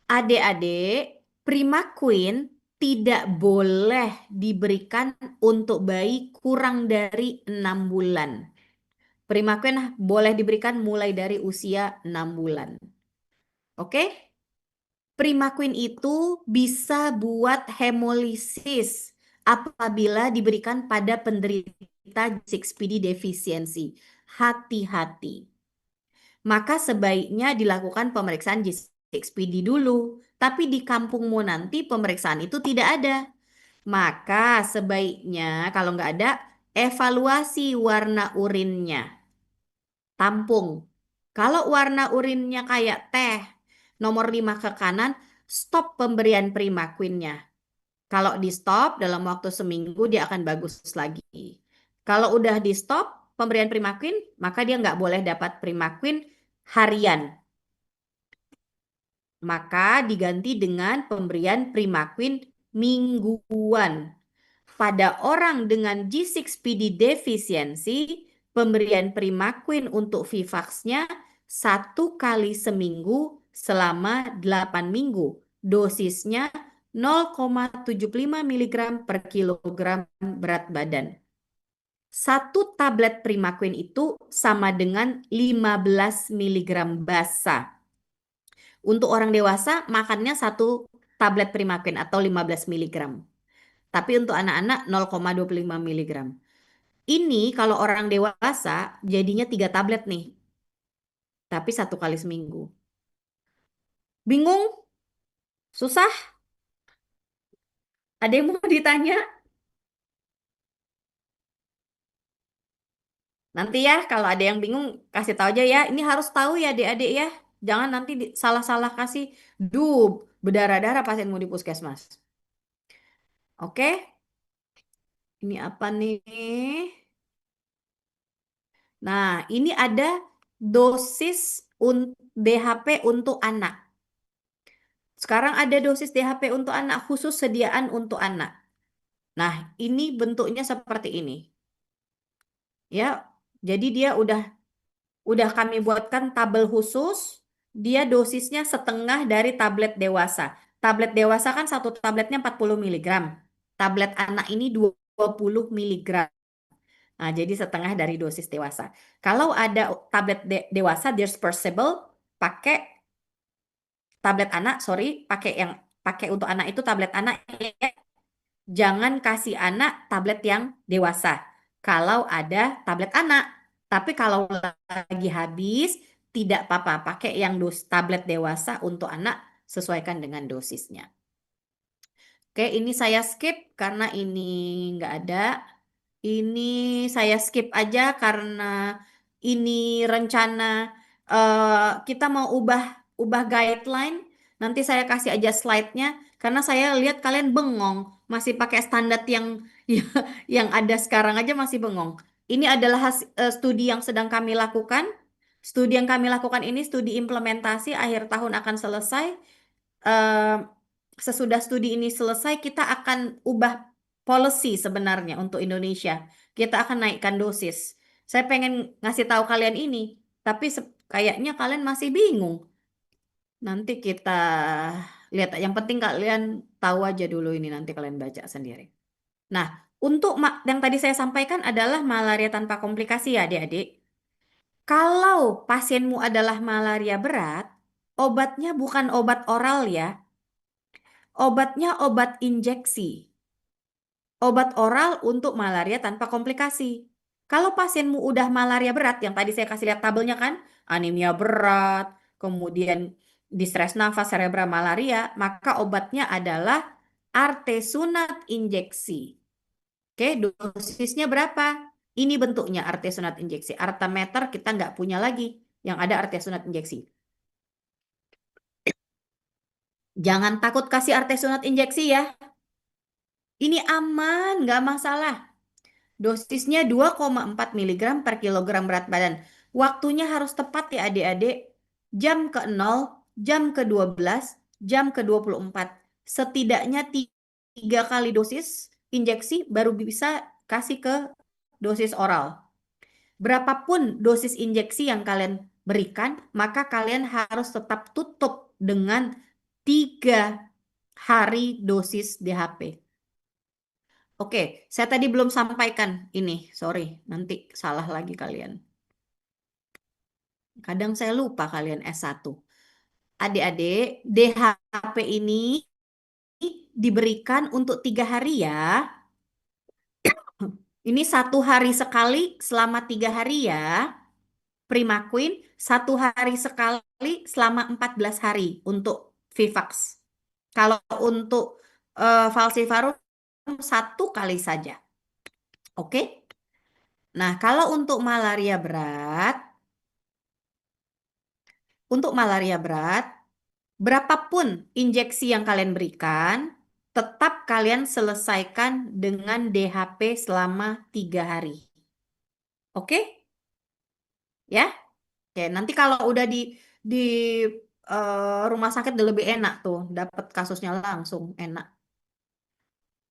Adik-adik, Primaquin tidak boleh diberikan untuk bayi kurang dari 6 bulan. Primaquin boleh diberikan mulai dari usia 6 bulan. Oke? Primaquin itu bisa buat hemolisis apabila diberikan pada penderita G6PD defisiensi. Hati-hati. Maka sebaiknya dilakukan pemeriksaan G6PD dulu. Tapi di kampungmu nanti pemeriksaan itu tidak ada. Maka sebaiknya kalau nggak ada, evaluasi warna urinnya. Tampung. Kalau warna urinnya kayak teh, nomor 5 ke kanan, stop pemberian Primaquinnya. Kalau di stop dalam waktu seminggu dia akan bagus lagi. Kalau udah di stop pemberian Primaquin, maka dia nggak boleh dapat Primaquin harian. Maka diganti dengan pemberian Primaquin mingguan. Pada orang dengan G6PD defisiensi, pemberian Primaquin untuk Vivax-nya 1 kali seminggu selama 8 minggu. Dosisnya 0,75 miligram per kilogram berat badan. 1 tablet Primaquin itu sama dengan 15 miligram basa. Untuk orang dewasa makannya 1 tablet Primaquin atau 15 miligram. Tapi untuk anak-anak 0,25 miligram. Ini kalau orang dewasa jadinya 3 tablet nih. Tapi 1 kali seminggu. Bingung? Susah? Ada yang mau ditanya? Nanti ya kalau ada yang bingung kasih tahu aja ya. Ini harus tahu ya adik-adik ya. Jangan nanti salah-salah kasih dub berdarah-darah pasienmu di puskesmas. Oke? Ini apa nih? Nah, ini ada dosis DHP untuk anak. Sekarang ada dosis DHP untuk anak khusus sediaan untuk anak. Nah, ini bentuknya seperti ini. Ya, jadi dia udah kami buatkan tabel khusus dia dosisnya setengah dari tablet dewasa. Tablet dewasa kan satu tabletnya 40 miligram. Tablet anak ini 20 miligram. Nah, jadi setengah dari dosis dewasa. Kalau ada tablet dewasa dispersible, pakai tablet anak, sorry, pakai untuk anak itu tablet anak ya. Jangan kasih anak tablet yang dewasa. Kalau ada tablet anak. Tapi kalau lagi habis, tidak apa-apa. Pakai yang tablet dewasa untuk anak, sesuaikan dengan dosisnya. Oke, ini saya skip karena ini nggak ada. Ini saya skip aja karena ini rencana kita mau ubah guideline. Nanti saya kasih aja slide-nya karena saya lihat kalian bengong, masih pakai standar yang yang ada sekarang aja masih bengong. Ini adalah studi yang sedang kami lakukan. Studi yang kami lakukan ini studi implementasi akhir tahun akan selesai. eh, Sesudah studi ini selesai, kita akan ubah policy sebenarnya untuk Indonesia. Kita akan naikkan dosis. Saya pengen ngasih tahu kalian ini, tapi kayaknya kalian masih bingung. Nanti kita lihat. Yang penting kalian tahu aja dulu ini, nanti kalian baca sendiri. Nah, untuk yang tadi saya sampaikan adalah malaria tanpa komplikasi ya adik-adik. Kalau pasienmu adalah malaria berat, obatnya bukan obat oral ya. Obatnya obat injeksi. Obat oral untuk malaria tanpa komplikasi. Kalau pasienmu udah malaria berat, yang tadi saya kasih lihat tabelnya kan, anemia berat, kemudian distres nafas, cerebral malaria, maka obatnya adalah artesunat injeksi. Oke, dosisnya berapa? Ini bentuknya artesunat injeksi. Artemeter kita nggak punya lagi, yang ada artesunat injeksi. Jangan takut kasih artesunat injeksi ya. Ini aman, nggak masalah. Dosisnya 2,4 miligram per kilogram berat badan. Waktunya harus tepat ya adik-adik. Jam ke-0, jam ke-12, jam ke-24. Setidaknya 3 kali dosis injeksi baru bisa kasih ke dosis oral. Berapapun dosis injeksi yang kalian berikan, maka kalian harus tetap tutup dengan 3 hari dosis DHP. Oke, saya tadi belum sampaikan ini, sorry, nanti salah lagi kalian. Kadang saya lupa kalian S1. Adik-adik, DHP ini diberikan untuk 3 hari ya. Ini 1 hari sekali selama 3 hari ya. Primaquine 1 hari sekali selama 14 hari untuk Vivax. Kalau untuk Falciparum 1 kali saja. Oke? Nah, kalau untuk malaria berat, berapapun injeksi yang kalian berikan, tetap kalian selesaikan dengan DHP selama 3 hari. Oke? Ya? Oke, nanti kalau udah di rumah sakit udah lebih enak tuh, dapat kasusnya langsung enak.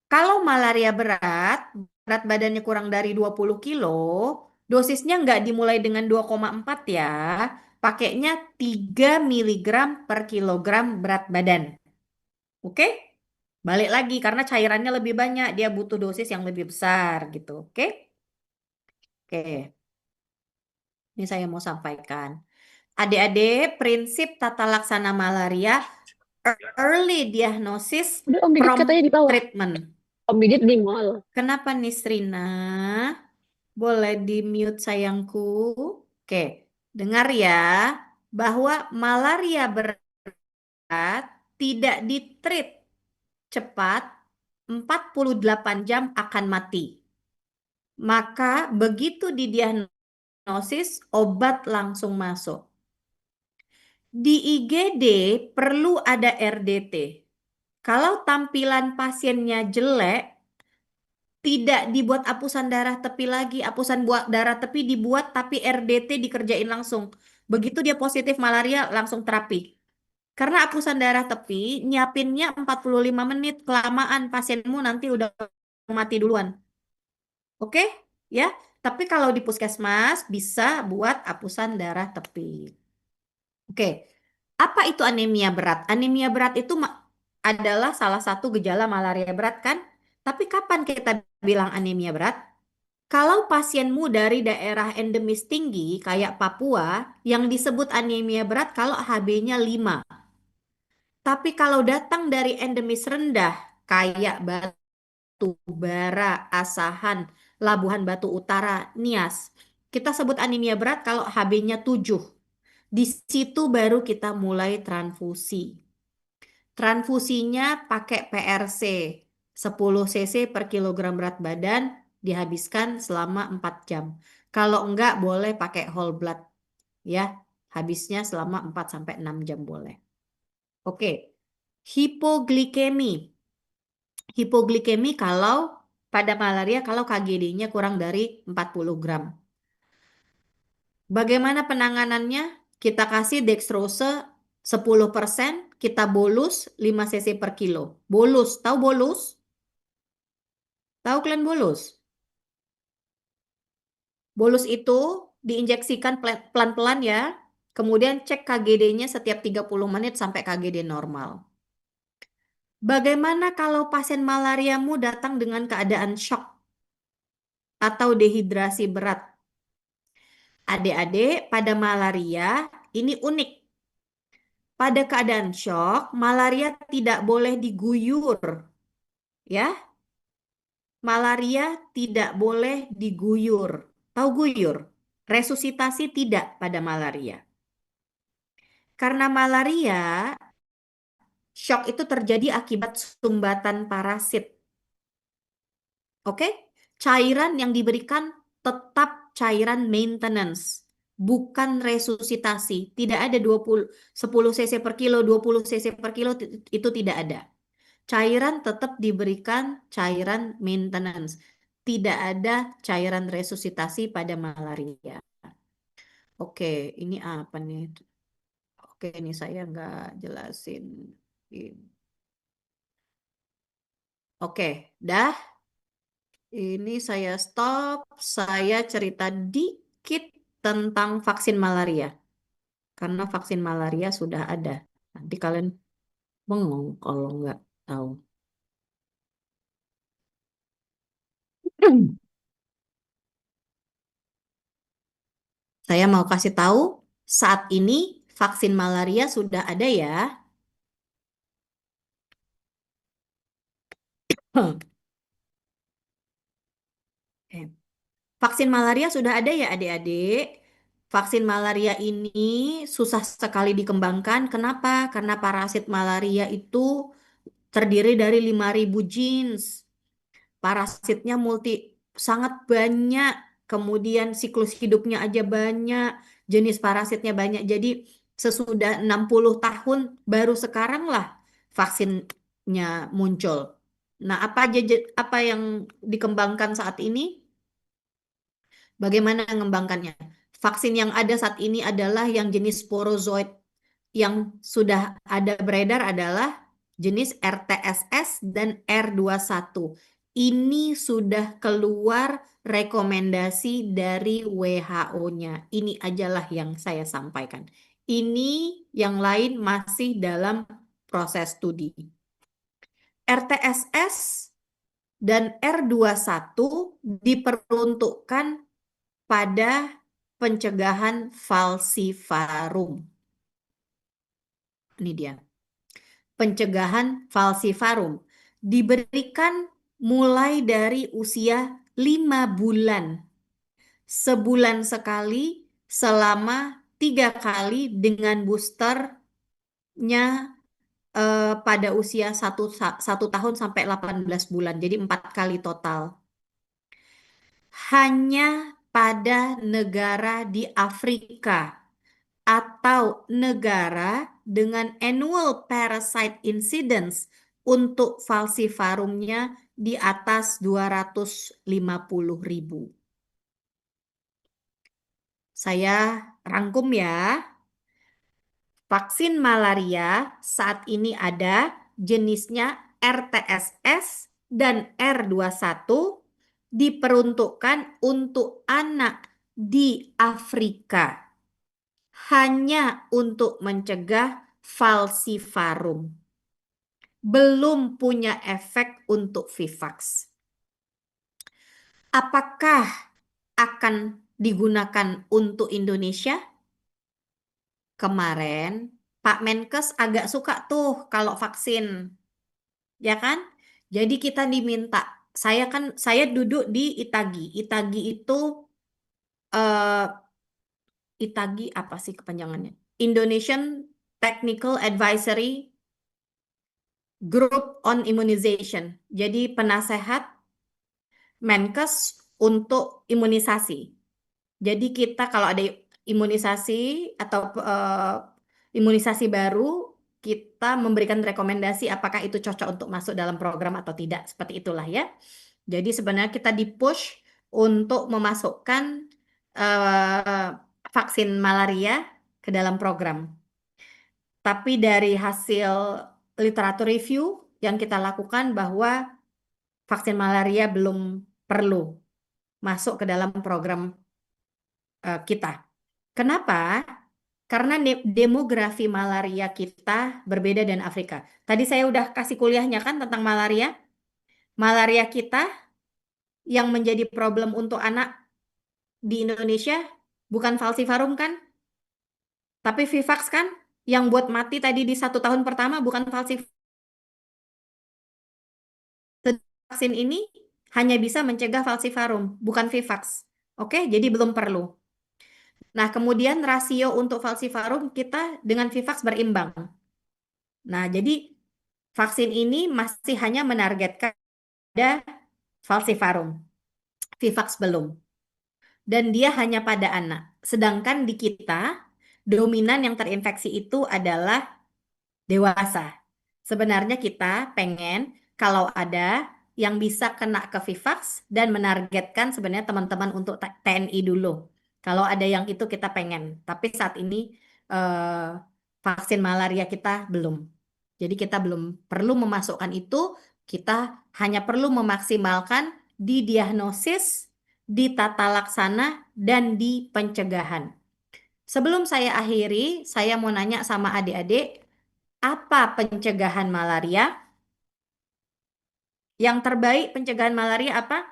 Kalau malaria berat, berat badannya kurang dari 20 kilo, dosisnya nggak dimulai dengan 2,4 ya. Pakainya 3 miligram per kilogram berat badan. Oke? Balik lagi karena cairannya lebih banyak, dia butuh dosis yang lebih besar gitu. Oke? Oke. Ini saya mau sampaikan. Adik-adik, prinsip tata laksana malaria, early diagnosis, Udah Om Didit prompt katanya di bawah. treatment. Om Didit di mall. Kenapa nih Srina? Boleh di-mute sayangku? Oke, dengar ya, bahwa malaria berat tidak ditreat cepat, 48 jam akan mati. Maka begitu didiagnosis, obat langsung masuk. Di IGD perlu ada RDT. Kalau tampilan pasiennya jelek, tidak dibuat apusan darah tepi lagi. Apusan darah tepi dibuat tapi RDT dikerjain langsung. Begitu dia positif malaria langsung terapi. Karena apusan darah tepi nyiapinnya 45 menit. Kelamaan pasienmu nanti udah mati duluan. Oke? Ya. Tapi kalau di puskesmas bisa buat apusan darah tepi. Oke. Apa itu anemia berat? Anemia berat itu adalah salah satu gejala malaria berat kan? Tapi kapan kita bilang anemia berat? Kalau pasienmu dari daerah endemis tinggi kayak Papua yang disebut anemia berat kalau HB-nya 5. Tapi kalau datang dari endemis rendah kayak Batu Bara, Asahan, Labuhan Batu Utara, Nias, kita sebut anemia berat kalau HB-nya 7. Di situ baru kita mulai transfusi. Transfusinya pakai PRC 10 cc per kilogram berat badan dihabiskan selama 4 jam. Kalau enggak boleh pakai whole blood ya. Habisnya selama 4 sampai 6 jam boleh. Oke. Hipoglikemi. Hipoglikemi kalau pada malaria kalau KGD-nya kurang dari 40 gram. Bagaimana penanganannya? Kita kasih dextrose 10%, kita bolus 5 cc per kilo. Bolus, tahu bolus? Tahu kalian bolus? Bolus itu diinjeksikan pelan-pelan ya. Kemudian cek KGD-nya setiap 30 menit sampai KGD normal. Bagaimana kalau pasien malariamu datang dengan keadaan shock atau dehidrasi berat? Adik-adik, pada malaria ini unik. Pada keadaan shock, malaria tidak boleh diguyur. Ya, malaria tidak boleh diguyur. Tahu guyur? Resusitasi tidak pada malaria. Karena malaria, shock itu terjadi akibat sumbatan parasit. Oke? Cairan yang diberikan tetap cairan maintenance, bukan resusitasi. Tidak ada 10 cc per kilo, 20 cc per kilo itu tidak ada. Cairan tetap diberikan cairan maintenance. Tidak ada cairan resusitasi pada malaria. Oke, ini apa nih? Oke, ini saya nggak jelasin. Oke, dah. Ini saya stop. Saya cerita dikit tentang vaksin malaria. Karena vaksin malaria sudah ada. Nanti kalian bengong kalau nggak tahu. Saya mau kasih tahu, saat ini vaksin malaria sudah ada ya. Eh, Vaksin malaria sudah ada ya adik-adik. Vaksin malaria ini susah sekali dikembangkan. Kenapa? Karena parasit malaria itu terdiri dari 5.000 jenis. Parasitnya sangat banyak. Kemudian siklus hidupnya aja banyak. Jenis parasitnya banyak. Jadi sesudah 60 tahun baru sekarang lah vaksinnya muncul. Nah, apa yang dikembangkan saat ini? Bagaimana mengembangkannya? Vaksin yang ada saat ini adalah yang jenis sporozoid. Yang sudah ada beredar adalah jenis RTSS dan R21. Ini sudah keluar rekomendasi dari WHO-nya. Ini ajalah yang saya sampaikan. Ini yang lain masih dalam proses studi. RTSS dan R21 diperuntukkan pada pencegahan falsiparum. Ini dia. Pencegahan falsiparum diberikan mulai dari usia 5 bulan. Sebulan sekali selama 3 kali dengan boosternya pada usia 1 tahun sampai 18 bulan. Jadi 4 kali total. Hanya pada negara di Afrika atau negara dengan annual parasite incidence untuk falciparumnya di atas 250.000. Saya rangkum ya. Vaksin malaria saat ini ada jenisnya RTSS dan R21 diperuntukkan untuk anak di Afrika. Hanya untuk mencegah falciparum. Belum punya efek untuk Vivax. Apakah akan digunakan untuk Indonesia? Kemarin Pak Menkes agak suka tuh kalau vaksin, ya kan? Jadi kita diminta, saya duduk di Itagi. Itagi itu eh Itagi apa sih kepanjangannya? Indonesian Technical Advisory Group on Immunization. Jadi penasehat Menkes untuk imunisasi. Jadi kita kalau ada imunisasi atau imunisasi baru, kita memberikan rekomendasi apakah itu cocok untuk masuk dalam program atau tidak. Seperti itulah ya. Jadi sebenarnya kita di-push untuk memasukkan eh, vaksin malaria ke dalam program. Tapi dari hasil literatur review yang kita lakukan bahwa vaksin malaria belum perlu masuk ke dalam program kita. Kenapa? Karena demografi malaria kita berbeda dengan Afrika. Tadi saya udah kasih kuliahnya kan tentang malaria. Malaria kita yang menjadi problem untuk anak di Indonesia bukan falciparum kan, tapi Vivax kan yang buat mati tadi di 1 tahun pertama bukan falciparum. Vaksin ini hanya bisa mencegah falciparum, bukan Vivax. Oke, jadi belum perlu. Nah, kemudian rasio untuk falciparum kita dengan Vivax berimbang. Nah, jadi vaksin ini masih hanya menargetkan pada falciparum. Vivax belum. Dan dia hanya pada anak. Sedangkan di kita, dominan yang terinfeksi itu adalah dewasa. Sebenarnya kita pengen kalau ada yang bisa kena ke Vivax dan menargetkan sebenarnya teman-teman untuk TNI dulu. Kalau ada yang itu kita pengen. Tapi saat ini eh, vaksin malaria kita belum. Jadi kita belum perlu memasukkan itu. Kita hanya perlu memaksimalkan di diagnosis, di tata laksana, dan di pencegahan. Sebelum saya akhiri, saya mau nanya sama adik-adik, apa pencegahan malaria? Yang terbaik pencegahan malaria apa?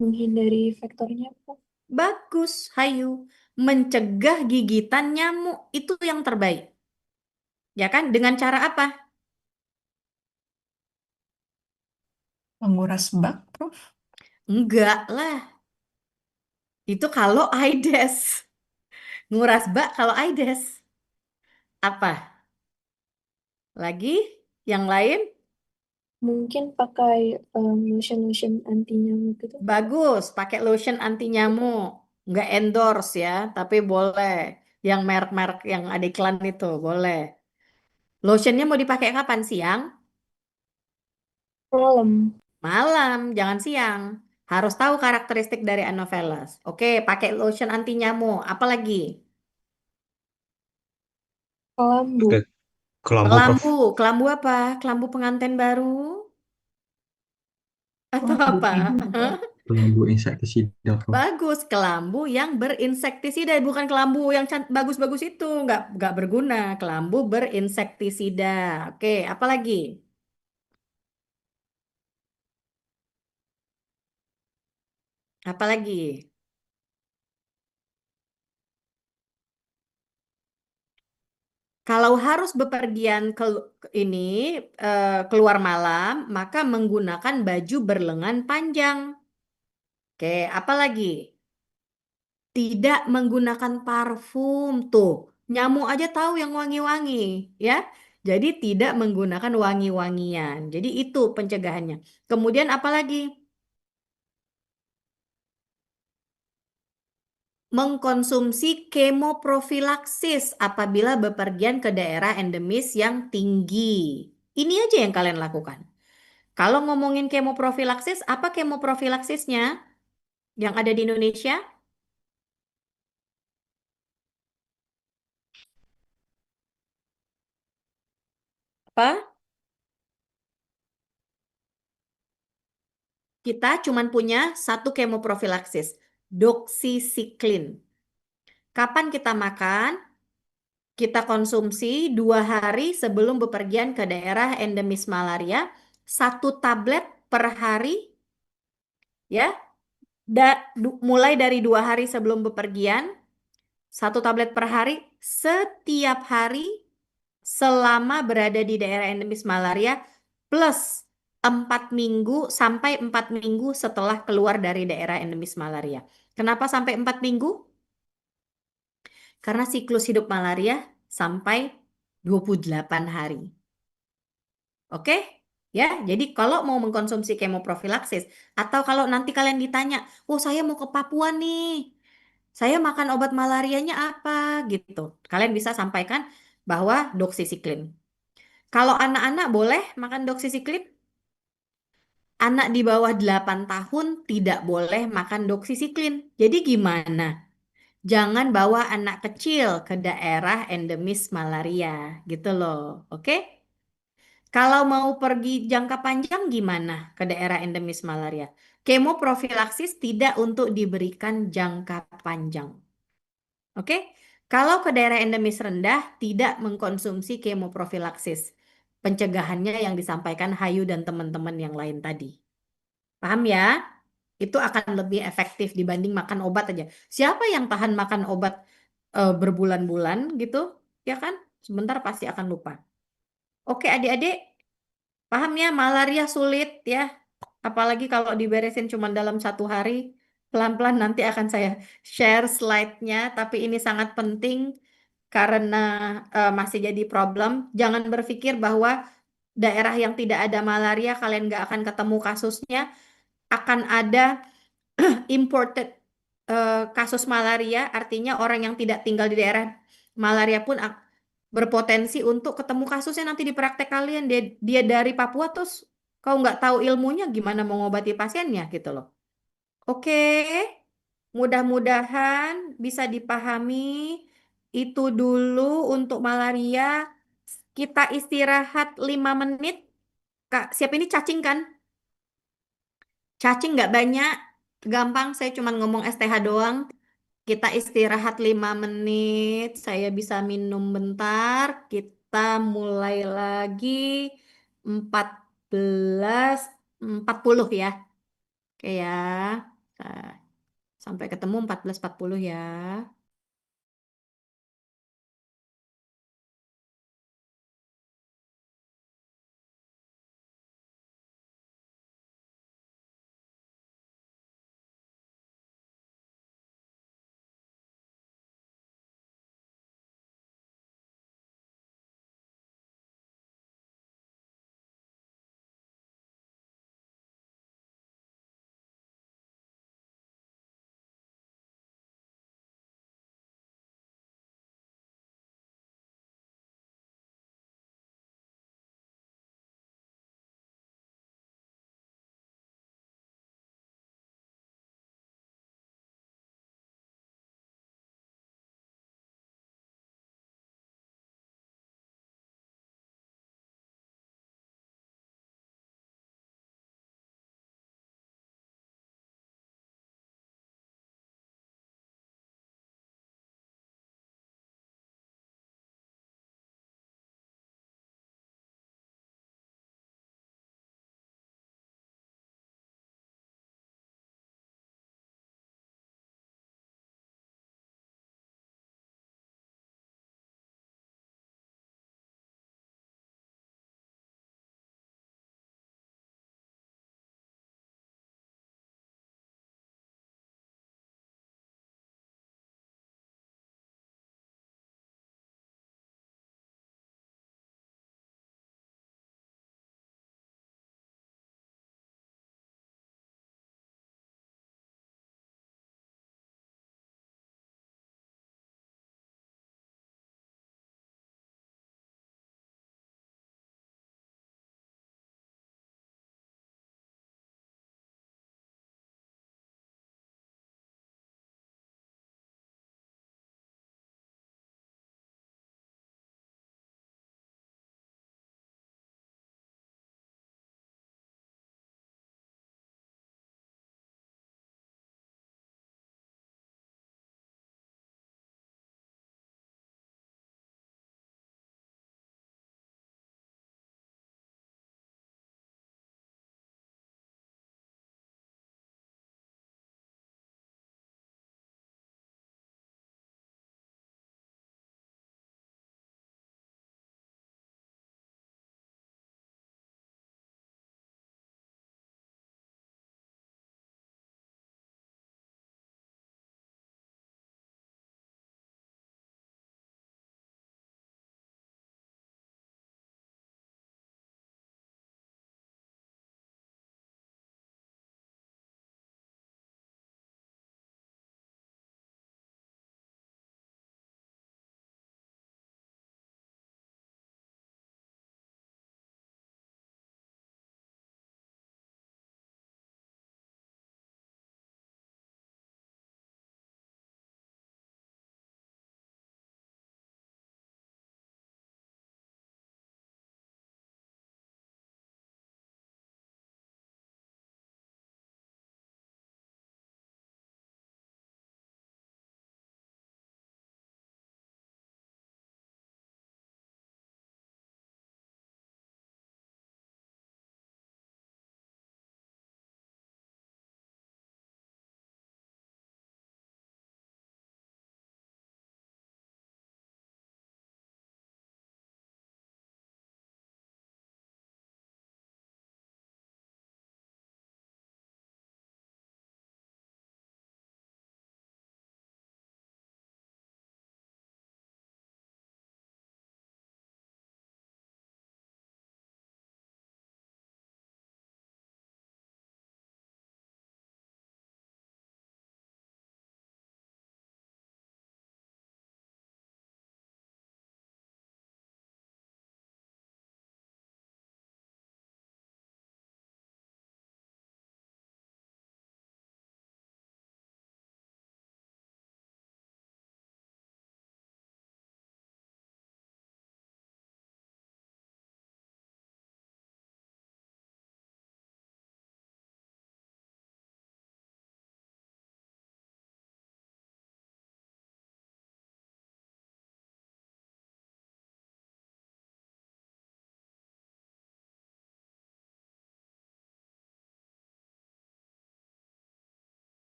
Menghindari faktornya, Prof. Bagus, hayu. Mencegah gigitan nyamuk itu yang terbaik. Ya kan? Dengan cara apa? Menguras bak, Prof. Enggak lah. Itu kalau AIDS. Nguras bak kalau AIDS. Apa? Lagi? Yang lain? Mungkin pakai lotion-lotion anti nyamuk gitu. Bagus, pakai lotion anti nyamuk. Nggak endorse ya, tapi boleh. Yang merek-merek yang ada iklan itu, boleh. Lotionnya mau dipakai kapan? Siang? Malam. Malam, jangan siang. Harus tahu karakteristik dari Anopheles. Oke, pakai lotion anti nyamuk. Apalagi? Kelambu. Pakai kelambu, Prof. Kelambu. Kelambu apa? Kelambu pengantin baru? Atau Kelambu apa? tidur, Hah? Prof. Kelambu insektisida, Prof. Bagus, kelambu yang berinsektisida, bukan kelambu yang bagus-bagus itu. Nggak berguna. Kelambu berinsektisida. Oke, apalagi? Apalagi? Kalau harus bepergian ini keluar malam, maka menggunakan baju berlengan panjang. Oke, apalagi? Tidak menggunakan parfum tuh. Nyamuk aja tahu yang wangi-wangi, ya. Jadi tidak menggunakan wangi-wangian. Jadi itu pencegahannya. Kemudian apalagi? Mengkonsumsi kemoprofilaksis apabila bepergian ke daerah endemis yang tinggi. Ini aja yang kalian lakukan. Kalau ngomongin kemoprofilaksis, apa kemoprofilaksisnya yang ada di Indonesia? Apa? Kita cuma punya satu kemoprofilaksis, doksisiklin. Kapan kita makan? kita konsumsi 2 hari sebelum bepergian ke daerah endemis malaria, 1 tablet per hari ya. Mulai dari 2 hari sebelum bepergian, 1 tablet per hari setiap hari selama berada di daerah endemis malaria plus 4 minggu sampai 4 minggu setelah keluar dari daerah endemis malaria. Kenapa sampai 4 minggu? Karena siklus hidup malaria sampai 28 hari. Oke? Ya, jadi kalau mau mengkonsumsi kemoprofilaksis atau kalau nanti kalian ditanya, "Oh, saya mau ke Papua nih. Saya makan obat malarianya apa?" gitu. Kalian bisa sampaikan bahwa doksisiklin. Kalau anak-anak boleh makan doksisiklin? Anak di bawah 8 tahun tidak boleh makan doksisiklin. Jadi gimana? Jangan bawa anak kecil ke daerah endemis malaria, gitu loh. Oke? Kalau mau pergi jangka panjang gimana ke daerah endemis malaria? Kemoprofilaksis tidak untuk diberikan jangka panjang. Oke? Kalau ke daerah endemis rendah tidak mengkonsumsi kemoprofilaksis. Pencegahannya yang disampaikan Hayu dan teman-teman yang lain tadi. Paham ya? Itu akan lebih efektif dibanding makan obat aja. Siapa yang tahan makan obat berbulan-bulan gitu? Ya kan? Sebentar pasti akan lupa. Oke, adik-adik, paham ya? Malaria sulit ya. Apalagi kalau diberesin cuma dalam 1 hari. Pelan-pelan nanti akan saya share slide-nya. Tapi ini sangat penting karena masih jadi problem. Jangan berpikir bahwa daerah yang tidak ada malaria kalian nggak akan ketemu kasusnya. Akan ada imported kasus malaria, artinya orang yang tidak tinggal di daerah malaria pun berpotensi untuk ketemu kasusnya nanti di praktek kalian. Dia dari Papua terus kau nggak tahu ilmunya gimana mau ngobati pasiennya gitu loh. Oke, mudah-mudahan bisa dipahami. Itu dulu untuk malaria. Kita istirahat 5 menit. Kak, siap ini cacing kan? Cacing nggak banyak. Gampang, saya cuma ngomong STH doang. Kita istirahat 5 menit. Saya bisa minum bentar. Kita mulai lagi 14.40 ya. Oke ya. Nah, sampai ketemu 14.40 ya.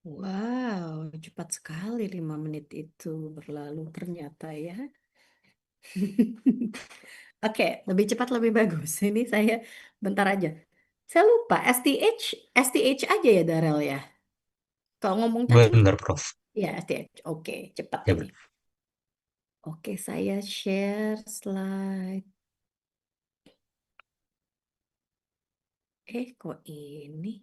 Wow, cepat sekali 5 menit itu berlalu ternyata ya. Oke, lebih cepat lebih bagus. Ini saya bentar aja. Saya lupa, STH aja ya Darel ya. Kalau ngomong cacing, Benar, Prof. ya STH. Oke, cepat Ya, ini. benar. Oke, saya share slide. Kok ini?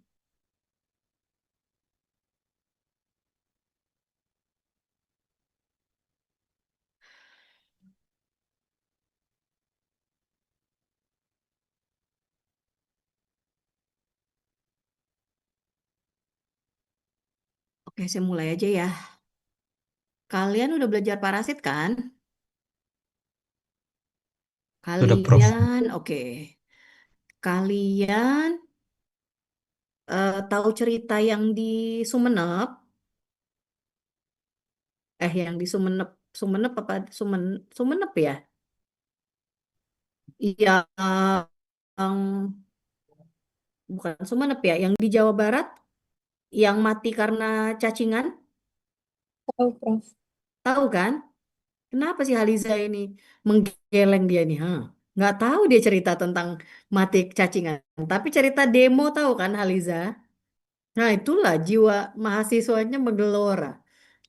Oke, saya mulai aja ya. Kalian udah belajar parasit kan? Sudah, Prof. Kalian, oke. Kalian tahu cerita yang di Sumenep? Yang di Sumenep, Sumenep apa Sumenep ya? Iya, yang bukan Sumenep ya, yang di Jawa Barat, yang mati karena cacingan, Tahu, Prof. tahu kan? Kenapa sih Haliza ini menggeleng dia nih? Nggak tahu dia cerita tentang mati cacingan, tapi cerita demo tahu kan Haliza? Nah itulah jiwa mahasiswanya menggelora.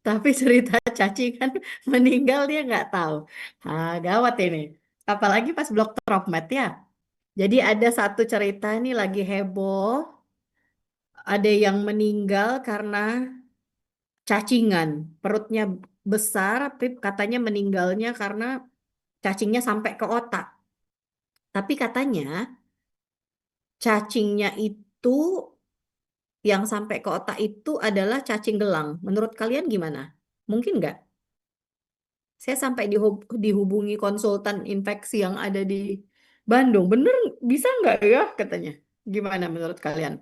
Tapi cerita cacingan meninggal dia nggak tahu. Gawat ini. Apalagi pas blok Tropmed ya. Jadi ada satu cerita ini lagi heboh. Ada yang meninggal karena cacingan. Perutnya besar, tapi katanya meninggalnya karena cacingnya sampai ke otak. Tapi katanya cacingnya itu yang sampai ke otak itu adalah cacing gelang. Menurut kalian gimana? Mungkin nggak? Saya sampai dihubungi konsultan infeksi yang ada di Bandung. Bener bisa nggak ya katanya? Gimana menurut kalian?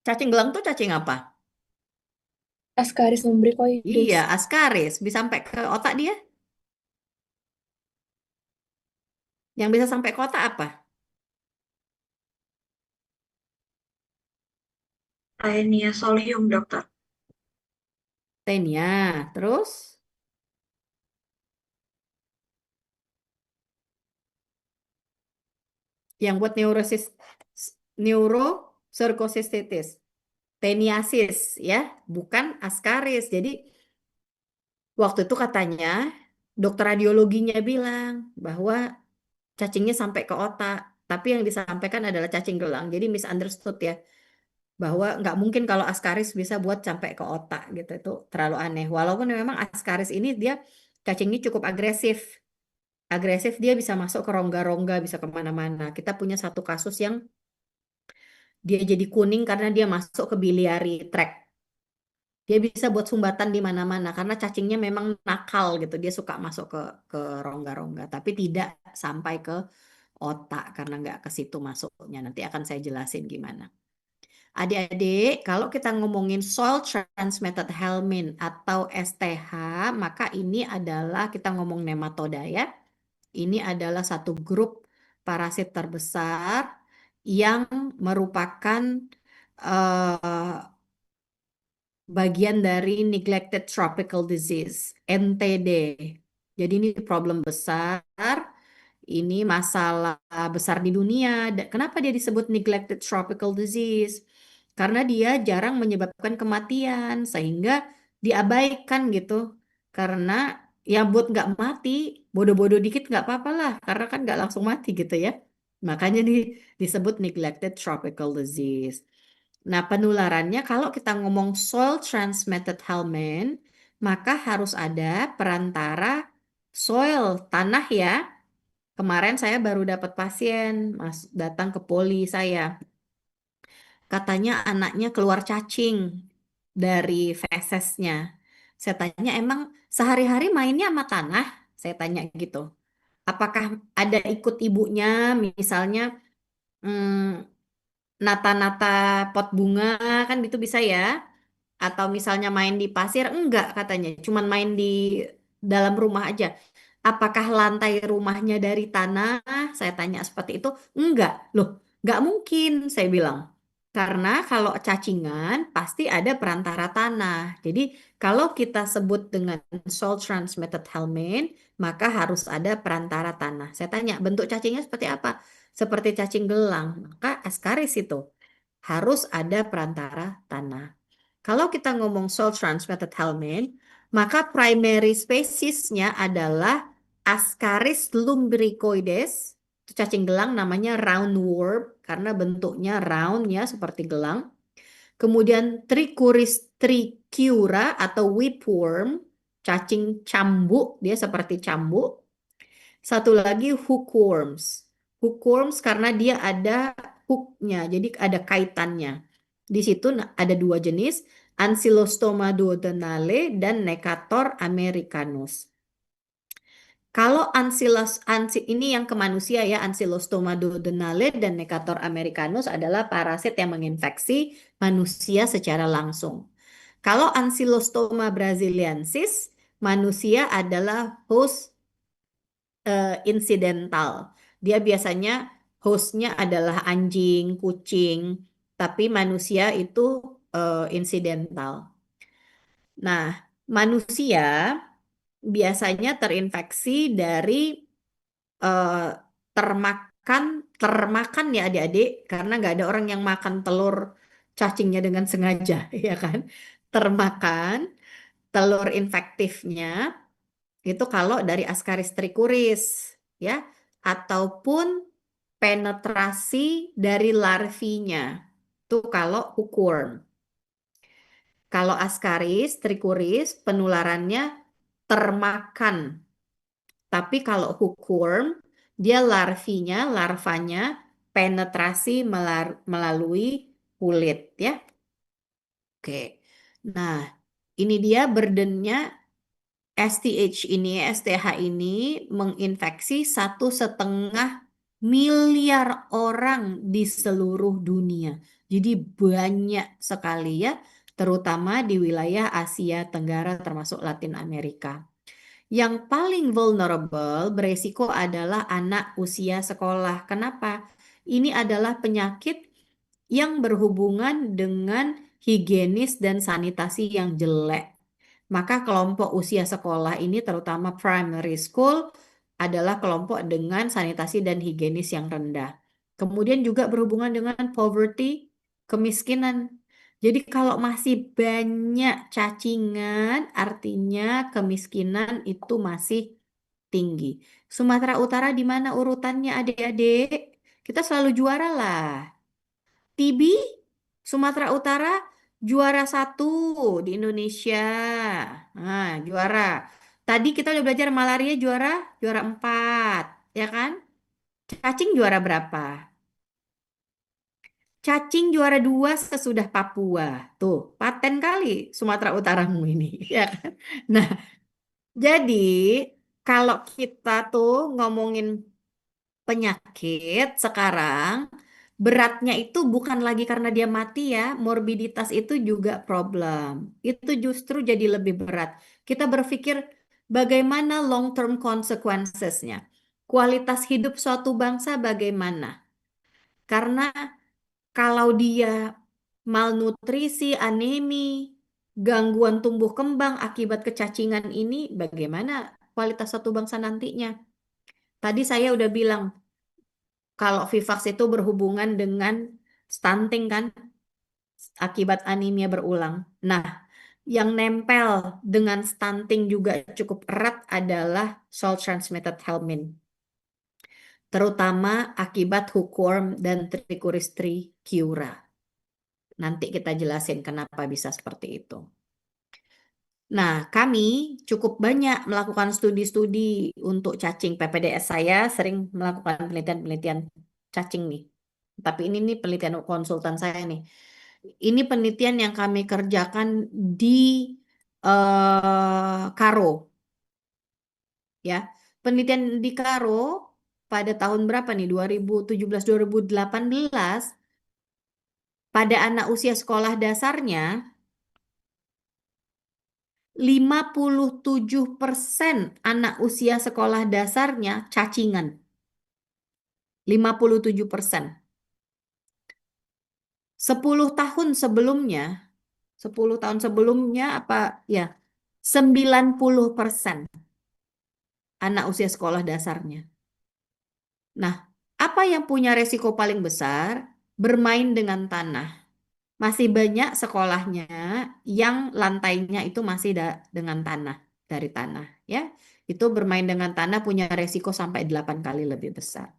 Cacing gelang tuh cacing apa? Ascaris lumbricoides. Iya, askaris. Bisa sampai ke otak dia? Yang bisa sampai ke otak apa? Taenia solium, dokter. Tenia. Terus yang buat neurocercocystitis. Teniasis ya, bukan askaris. Jadi waktu itu katanya dokter radiologinya bilang bahwa cacingnya sampai ke otak. Tapi yang disampaikan adalah cacing gelang. Jadi misunderstood ya. Bahwa nggak mungkin kalau askaris bisa buat sampai ke otak gitu. Itu terlalu aneh. Walaupun memang askaris ini dia cacingnya cukup agresif. Agresif dia bisa masuk ke rongga-rongga, bisa kemana-mana. Kita punya satu kasus yang dia jadi kuning karena dia masuk ke biliary tract. Dia bisa buat sumbatan di mana-mana karena cacingnya memang nakal gitu. Dia suka masuk ke rongga-rongga, tapi tidak sampai ke otak karena nggak ke situ masuknya. Nanti akan saya jelasin gimana. Adik-adik, kalau kita ngomongin soil transmitted helminth atau STH, maka ini adalah kita ngomong nematoda ya. Ini adalah satu grup parasit terbesar yang merupakan eh, bagian dari neglected tropical disease, NTD. Jadi ini problem besar, ini masalah besar di dunia. Kenapa dia disebut neglected tropical disease? Karena dia jarang menyebabkan kematian, sehingga diabaikan gitu. Karena ya buat nggak mati, bodoh-bodoh dikit nggak apa-apa lah, karena kan nggak langsung mati gitu ya. Makanya disebut neglected tropical disease. Nah, penularannya kalau kita ngomong soil transmitted helminth, maka harus ada perantara soil, tanah ya. Kemarin saya baru dapat pasien, datang ke poli saya. Katanya anaknya keluar cacing dari fesesnya. Saya tanya, emang sehari-hari mainnya sama tanah? Saya tanya gitu. Apakah ada ikut ibunya, misalnya hmm, nata-nata pot bunga, kan itu bisa ya? Atau misalnya main di pasir, enggak katanya, cuman main di dalam rumah aja. Apakah lantai rumahnya dari tanah? Saya tanya seperti itu. Enggak, loh, enggak mungkin, saya bilang. Karena kalau cacingan pasti ada perantara tanah. Jadi kalau kita sebut dengan salt transmitted helminth, maka harus ada perantara tanah. Saya tanya, bentuk cacingnya seperti apa? Seperti cacing gelang. Maka Ascaris itu harus ada perantara tanah. Kalau kita ngomong salt transmitted helminth, maka primary spesiesnya adalah Ascaris lumbricoides. Itu cacing gelang namanya roundworm karena bentuknya round ya seperti gelang. Kemudian Trichuris trichiura atau whipworm, cacing cambuk, dia seperti cambuk. Satu lagi hookworms. Hookworms karena dia ada hooknya, jadi ada kaitannya. Di situ ada dua jenis, Ancylostoma duodenale dan Necator americanus. Kalau ini yang ke manusia ya, Ancylostoma duodenale dan Necator americanus adalah parasit yang menginfeksi manusia secara langsung. Kalau Ancylostoma brasiliensis, manusia adalah host insidental. Dia biasanya hostnya adalah anjing, kucing, tapi manusia itu insidental. Nah, manusia biasanya terinfeksi dari eh, termakan termakan ya adik-adik karena nggak ada orang yang makan telur cacingnya dengan sengaja ya kan termakan telur infektifnya itu kalau dari Ascaris trichuris ya ataupun penetrasi dari larvinya itu kalau hookworm. Kalau Ascaris trichuris penularannya termakan. Tapi kalau hookworm, dia larvanya penetrasi melalui kulit ya. Oke. Nah, ini dia burdennya STH ini menginfeksi 1,5 miliar orang di seluruh dunia. Jadi banyak sekali ya, terutama di wilayah Asia Tenggara termasuk Latin Amerika. Yang paling vulnerable beresiko adalah anak usia sekolah. Kenapa? Ini adalah penyakit yang berhubungan dengan higienis dan sanitasi yang jelek. Maka kelompok usia sekolah ini terutama primary school adalah kelompok dengan sanitasi dan higienis yang rendah. Kemudian juga berhubungan dengan poverty, kemiskinan. Jadi kalau masih banyak cacingan, artinya kemiskinan itu masih tinggi. Sumatera Utara di mana urutannya adik-adik? Kita selalu juara lah. TB, Sumatera Utara juara 1 di Indonesia. Nah, juara. Tadi kita udah belajar malaria juara 4, ya kan? Cacing juara berapa? Cacing juara 2 sesudah Papua. Tuh, paten kali Sumatera Utaramu ini, ya kan? Nah, jadi kalau kita tuh ngomongin penyakit sekarang, beratnya itu bukan lagi karena dia mati ya, morbiditas itu juga problem. Itu justru jadi lebih berat. Kita berpikir bagaimana long term consequences-nya. Kualitas hidup suatu bangsa bagaimana? Karena kalau dia malnutrisi, anemi, gangguan tumbuh kembang akibat kecacingan ini, bagaimana kualitas suatu bangsa nantinya? Tadi saya udah bilang, kalau Vivax itu berhubungan dengan stunting kan, akibat anemia berulang. Nah, yang nempel dengan stunting juga cukup erat adalah salt transmitted helminth, terutama akibat hookworm dan Trichuris trichiura. Nanti kita jelasin kenapa bisa seperti itu. Nah, kami cukup banyak melakukan studi-studi untuk cacing. PPDS saya sering melakukan penelitian-penelitian cacing nih. Tapi ini nih penelitian konsultan saya nih. Ini penelitian yang kami kerjakan di Karo, ya. Penelitian di Karo pada tahun berapa nih? 2017-2018 pada anak usia sekolah dasarnya 57% anak usia sekolah dasarnya cacingan. 57%. 10 tahun sebelumnya, 10 tahun sebelumnya apa ya, 90% anak usia sekolah dasarnya. Nah, apa yang punya resiko paling besar? Bermain dengan tanah. Masih banyak sekolahnya yang lantainya itu masih dengan tanah, dari tanah, ya. Itu bermain dengan tanah punya resiko sampai 8 kali lebih besar.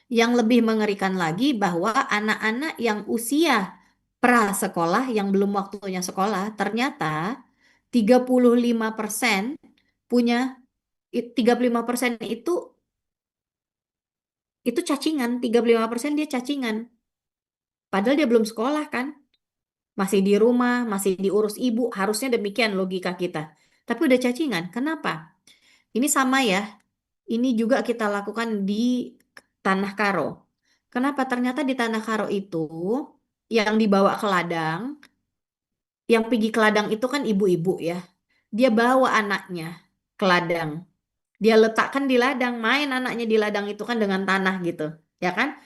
Yang lebih mengerikan lagi bahwa anak-anak yang usia prasekolah yang belum waktunya sekolah ternyata 35% punya 35% itu cacingan, 35% dia cacingan. Padahal dia belum sekolah kan, masih di rumah, masih diurus ibu, harusnya demikian logika kita. Tapi udah cacingan, kenapa? Ini sama ya, ini juga kita lakukan di Tanah Karo. Kenapa? Ternyata di Tanah Karo itu yang dibawa ke ladang, yang pergi ke ladang itu kan ibu-ibu ya. Dia bawa anaknya ke ladang. Dia letakkan di ladang, main anaknya di ladang itu kan dengan tanah gitu, ya kan?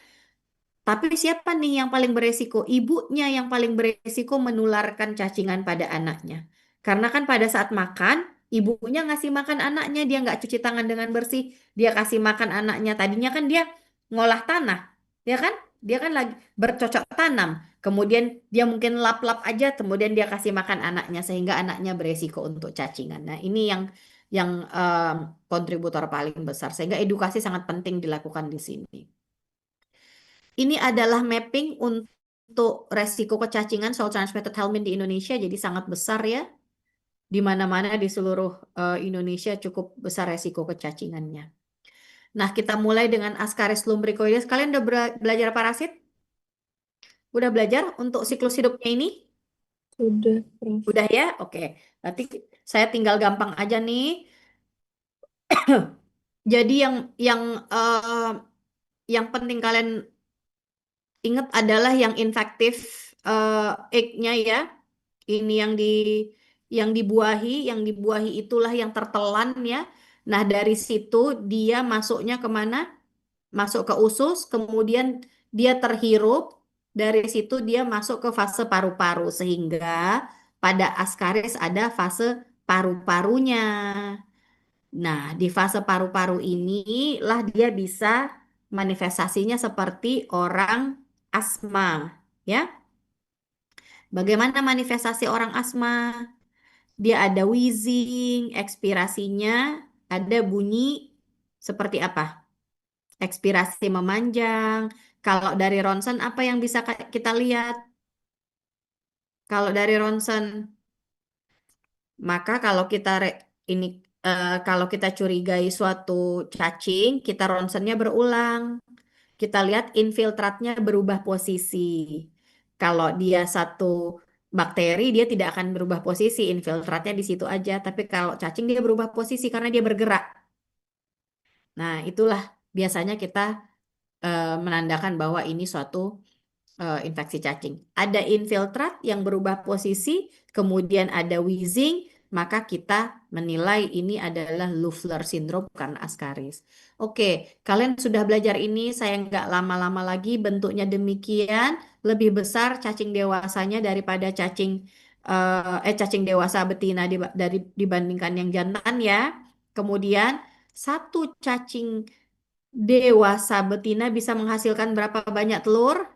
Tapi siapa nih yang paling beresiko? Ibunya yang paling beresiko menularkan cacingan pada anaknya. Karena kan pada saat makan, ibunya ngasih makan anaknya, dia nggak cuci tangan dengan bersih, dia kasih makan anaknya. Tadinya kan dia ngolah tanah, ya kan? Dia kan lagi bercocok tanam. Kemudian dia mungkin lap-lap aja, kemudian dia kasih makan anaknya sehingga anaknya beresiko untuk cacingan. Nah, ini yang kontributor paling besar. Sehingga edukasi sangat penting dilakukan di sini. Ini adalah mapping untuk resiko kecacingan soal transmitted helminth di Indonesia, jadi sangat besar ya. Di mana-mana di seluruh Indonesia cukup besar resiko kecacingannya. Nah, kita mulai dengan Ascaris lumbricoides. Kalian udah belajar parasit? Udah belajar untuk siklus hidupnya ini? Sudah, Prof. Udah ya? Oke. Nanti saya tinggal gampang aja nih. Jadi yang eh, yang penting kalian ingat adalah yang infektif egg-nya ya. Ini yang dibuahi itulah yang tertelan ya. Nah, dari situ dia masuknya kemana? Masuk ke usus, kemudian dia terhirup. Dari situ dia masuk ke fase paru-paru sehingga pada Ascaris ada fase paru-parunya. Nah, di fase paru-paru inilah dia bisa manifestasinya seperti orang asma, ya. Bagaimana manifestasi orang asma? Dia ada wheezing, ekspirasinya ada bunyi seperti apa? Ekspirasi memanjang. Kalau dari ronsen apa yang bisa kita lihat? Kalau dari ronsen, maka kalau kita ini kalau kita curigai suatu cacing, kita ronsennya berulang. Kita lihat infiltratnya berubah posisi. Kalau dia satu bakteri, dia tidak akan berubah posisi, infiltratnya di situ aja. Tapi kalau cacing dia berubah posisi karena dia bergerak. Nah, itulah biasanya kita menandakan bahwa ini suatu infeksi cacing. Ada infiltrat yang berubah posisi, kemudian ada wheezing, maka kita menilai ini adalah Loeffler syndrome karena Ascaris. Oke, kalian sudah belajar ini, saya nggak lama-lama lagi, bentuknya demikian, lebih besar cacing dewasanya daripada cacing dewasa betina dibandingkan yang jantan ya. Kemudian satu cacing dewasa betina bisa menghasilkan berapa banyak telur?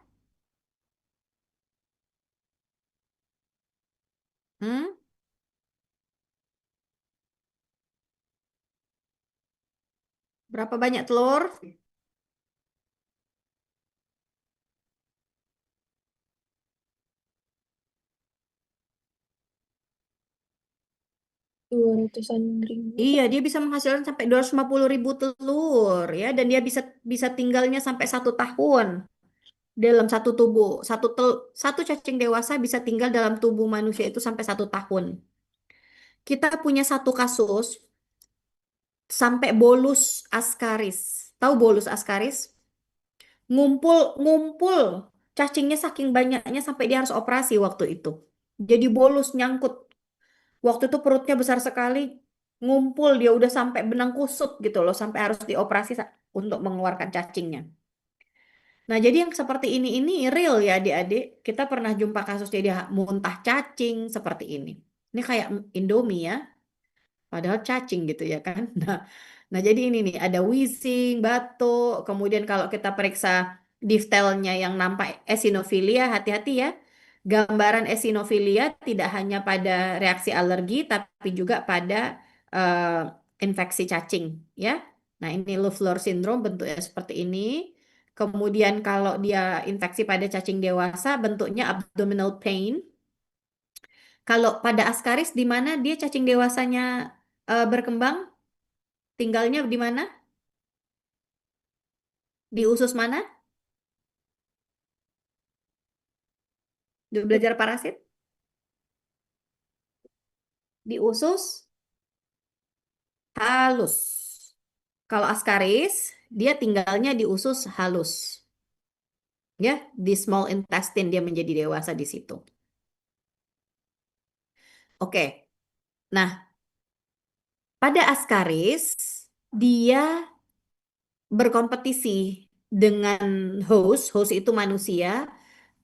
Hmm? Berapa banyak telur? 200-an ribu. Iya, dia bisa menghasilkan sampai 250.000 telur ya, dan dia bisa bisa tinggalnya sampai 1 tahun dalam satu tubuh. Satu cacing dewasa bisa tinggal dalam tubuh manusia itu sampai 1 tahun. Kita punya satu kasus sampai bolus askaris. Tahu bolus askaris? Ngumpul cacingnya saking banyaknya sampai dia harus operasi waktu itu. Jadi bolus nyangkut. Waktu itu perutnya besar sekali, ngumpul dia udah sampai benang kusut gitu loh, sampai harus dioperasi untuk mengeluarkan cacingnya. Nah, jadi yang seperti ini real ya adik-adik. Kita pernah jumpa kasus jadi muntah cacing seperti ini. Ini kayak Indomie ya. Padahal cacing gitu ya kan. Nah, jadi ini nih ada wheezing, batuk, kemudian kalau kita periksa diftelnya yang nampak eosinofilia, hati-hati ya. Gambaran eosinofilia tidak hanya pada reaksi alergi tapi juga pada infeksi cacing ya. Nah, ini Lafleur syndrome bentuknya seperti ini. Kemudian kalau dia infeksi pada cacing dewasa bentuknya abdominal pain. Kalau pada Ascaris di mana dia cacing dewasanya berkembang? Tinggalnya di mana? Di usus mana? Di belajar parasit? Di usus halus. Kalau Ascaris, dia tinggalnya di usus halus. Ya, di small intestine dia menjadi dewasa di situ. Oke. Nah, pada Ascaris, dia berkompetisi dengan host itu manusia,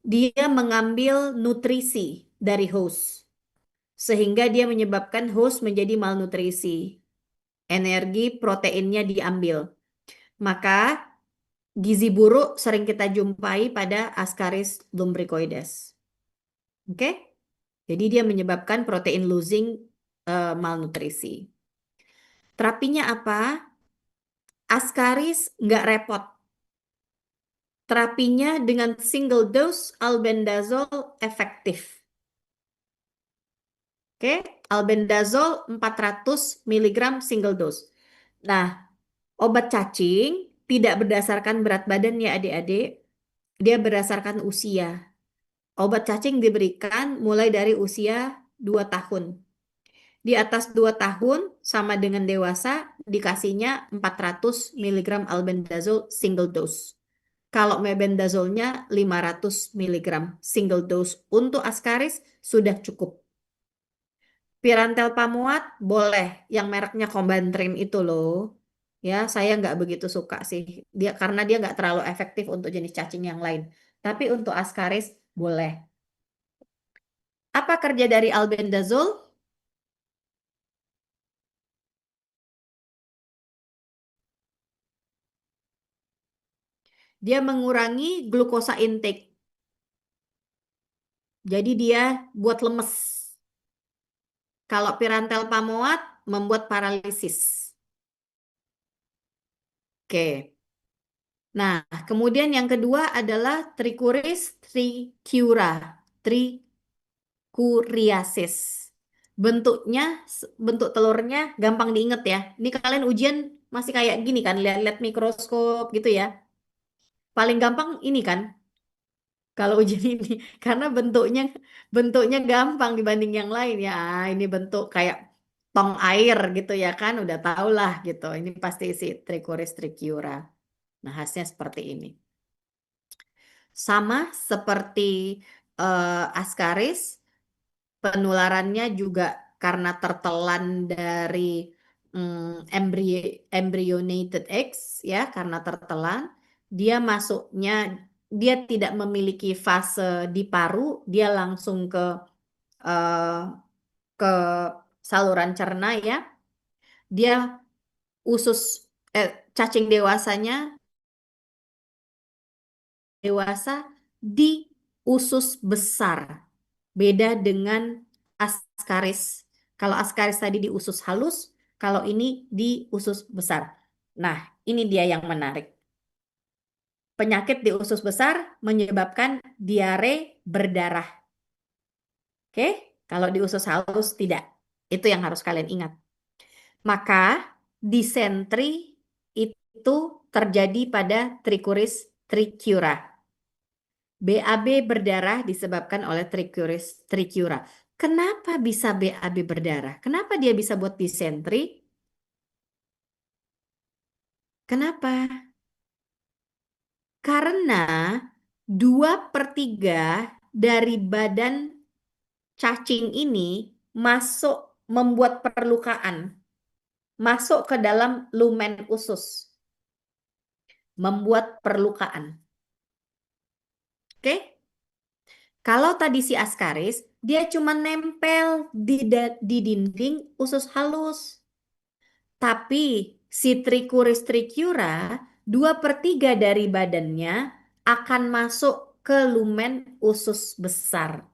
dia mengambil nutrisi dari host. Sehingga dia menyebabkan host menjadi malnutrisi. Energi proteinnya diambil. Maka gizi buruk sering kita jumpai pada Ascaris lumbricoides. Oke? Jadi dia menyebabkan protein losing malnutrisi. Terapinya apa? Ascaris nggak repot. Terapinya dengan single dose albendazole efektif. Oke, albendazole 400 mg single dose. Nah, obat cacing tidak berdasarkan berat badan ya adik-adik. Dia berdasarkan usia. Obat cacing diberikan mulai dari usia 2 tahun. Di atas 2 tahun sama dengan dewasa dikasihnya 400 mg albendazole single dose. Kalau mebendazolnya 500 mg single dose untuk Ascaris sudah cukup. Pirantel pamuat boleh yang mereknya Combantrin itu loh. Ya, saya nggak begitu suka sih. Karena dia nggak terlalu efektif untuk jenis cacing yang lain. Tapi untuk Ascaris boleh. Apa kerja dari albendazole? Dia mengurangi glukosa intake. Jadi dia buat lemes. Kalau pirantel pamuat membuat paralisis. Oke. Nah, kemudian yang kedua adalah Trichuris trichiura, trichuriasis. Bentuknya, bentuk telurnya gampang diinget ya. Ini kalian ujian masih kayak gini kan, lihat-lihat mikroskop gitu ya. Paling gampang ini kan, kalau ujian ini, karena bentuknya gampang dibanding yang lain ya. Ini bentuk kayak tong air gitu ya kan, udah tau lah gitu. Ini pasti isi Trichuris trichiura. Nah, khasnya seperti ini. Sama seperti Ascaris, penularannya juga karena tertelan dari embryonated eggs ya, karena tertelan, dia masuknya dia tidak memiliki fase di paru, dia langsung eh, ke saluran cerna ya. Dia usus cacing dewasa di usus besar. Beda dengan Ascaris. Kalau Ascaris tadi di usus halus, kalau ini di usus besar. Nah, ini dia yang menarik. Penyakit di usus besar menyebabkan diare berdarah. Oke? Kalau di usus halus tidak. Itu yang harus kalian ingat. Maka disentri itu terjadi pada Trichuris trichiura. BAB berdarah disebabkan oleh Trichuris trichiura. Kenapa bisa BAB berdarah? Kenapa dia bisa buat disentri? Kenapa? Karena 2/3 dari badan cacing ini masuk membuat perlukaan. Masuk ke dalam lumen usus. Membuat perlukaan. Oke? Kalau tadi si Ascaris, dia cuma nempel di dinding usus halus. Tapi si Trichuris trichiura, 2/3 dari badannya akan masuk ke lumen usus besar.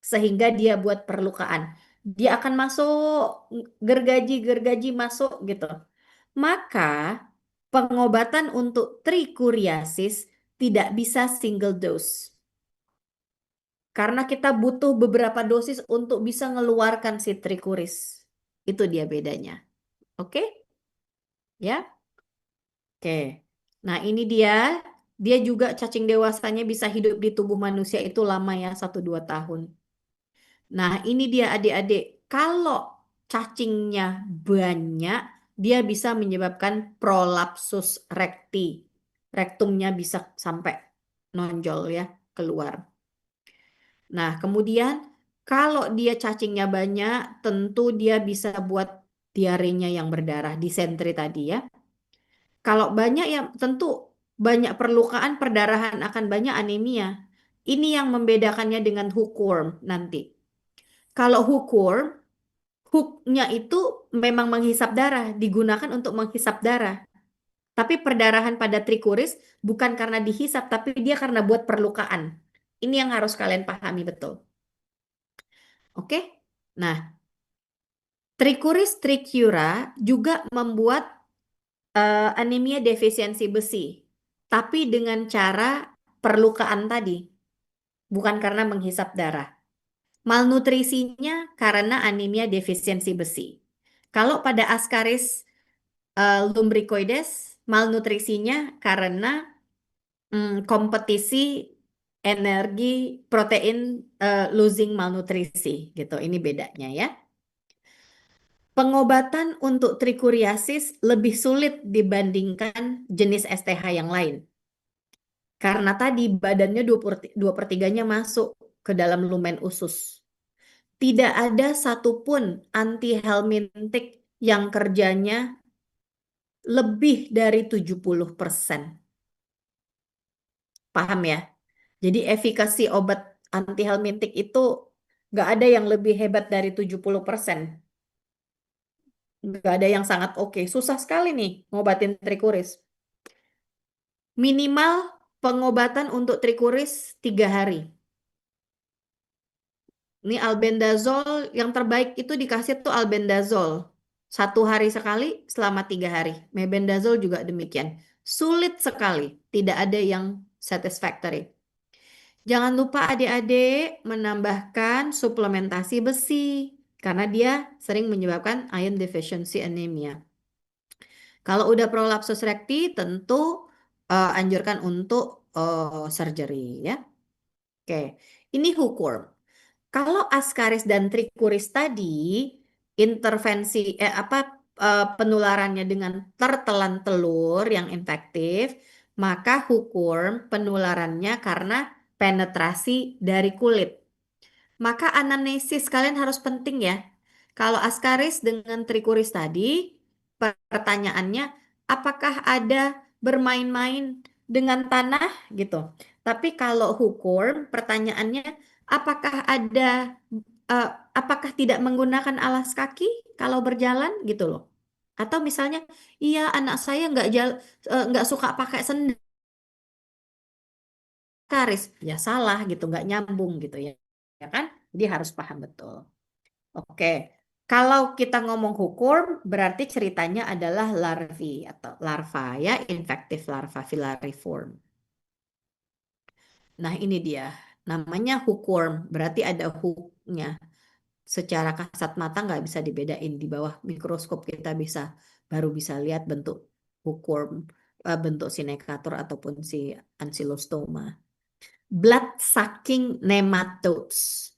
Sehingga dia buat perlukaan. Dia akan masuk, gergaji-gergaji masuk gitu. Maka pengobatan untuk trikuriasis tidak bisa single dose. Karena kita butuh beberapa dosis untuk bisa ngeluarkan si trikuris. Itu dia bedanya. Oke? Ya? Oke. Nah, ini dia. Dia juga cacing dewasanya bisa hidup di tubuh manusia itu lama ya, 1-2 tahun. Nah, ini dia adik-adik. Kalau cacingnya banyak, dia bisa menyebabkan prolapsus rekti. Rektumnya bisa sampai nonjol ya, keluar. Nah, kemudian kalau dia cacingnya banyak, tentu dia bisa buat diarenya yang berdarah, disentri tadi ya. Kalau banyak ya tentu banyak perlukaan, perdarahan akan banyak anemia. Ini yang membedakannya dengan hookworm nanti. Kalau hookworm, hooknya itu memang menghisap darah, digunakan untuk menghisap darah. Tapi perdarahan pada trikuris bukan karena dihisap, tapi dia karena buat perlukaan. Ini yang harus kalian pahami betul. Oke? Nah, Trichuris trichiura juga membuat anemia defisiensi besi, tapi dengan cara perlukaan tadi, bukan karena menghisap darah. Malnutrisinya karena anemia defisiensi besi. Kalau pada Ascaris lumbricoides, malnutrisinya karena kompetisi energi protein losing malnutrisi gitu. Ini bedanya ya. Pengobatan untuk trikuriasis lebih sulit dibandingkan jenis STH yang lain. Karena tadi badannya 2/3-nya masuk ke dalam lumen usus. Tidak ada satupun antihelmintik yang kerjanya lebih dari 70%. Paham ya? Jadi efikasi obat antihelmintik itu nggak ada yang lebih hebat dari 70%. Nggak ada yang sangat oke. Susah sekali nih ngobatin trikuris. Minimal pengobatan untuk trikuris 3 hari. Ini albendazole yang terbaik itu dikasih tuh albendazole. 1 hari sekali selama 3 hari. Mebendazole juga demikian. Sulit sekali. Tidak ada yang satisfactory. Jangan lupa adik-adik menambahkan suplementasi besi. Karena dia sering menyebabkan iron deficiency anemia. Kalau udah prolapsus rekti tentu anjurkan untuk surgery ya. Oke, ini hookworm. Kalau Ascaris dan Trichuris tadi intervensi penularannya dengan tertelan telur yang infektif, maka hookworm penularannya karena penetrasi dari kulit. Maka anamnesis kalian harus penting ya. Kalau Ascaris dengan Trichuris tadi, pertanyaannya apakah ada bermain-main dengan tanah gitu. Tapi kalau hookworm, pertanyaannya apakah ada apakah tidak menggunakan alas kaki kalau berjalan gitu loh. Atau misalnya, iya anak saya nggak suka pakai sendal Ascaris, ya salah gitu, nggak nyambung gitu ya, ya kan? Jadi harus paham betul. Oke, kalau kita ngomong hookworm, berarti ceritanya adalah larvae atau larva ya, infective larva filariform. Nah, ini dia. Namanya hookworm, berarti ada hooknya. Secara kasat mata nggak bisa dibedain. Di bawah mikroskop kita baru bisa lihat bentuk hookworm, bentuk sinekatur ataupun si ankylostoma. Blood sucking nematodes.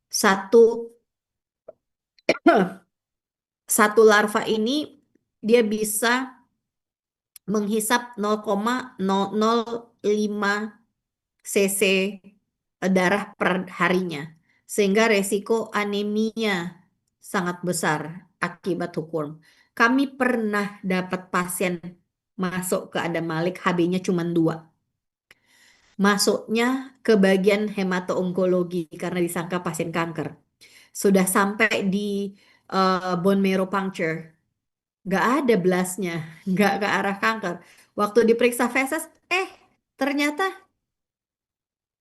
Satu satu larva ini dia bisa menghisap 0,005 cc darah per harinya, sehingga resiko anemia sangat besar akibat hookworm. Kami pernah dapat pasien masuk ke Adam Malik, HB-nya cuma 2. masuknya ke bagian hemato-onkologi karena disangka pasien kanker. Sudah sampai di bone marrow puncture, nggak ada blastnya, nggak ke arah kanker. Waktu diperiksa feses, ternyata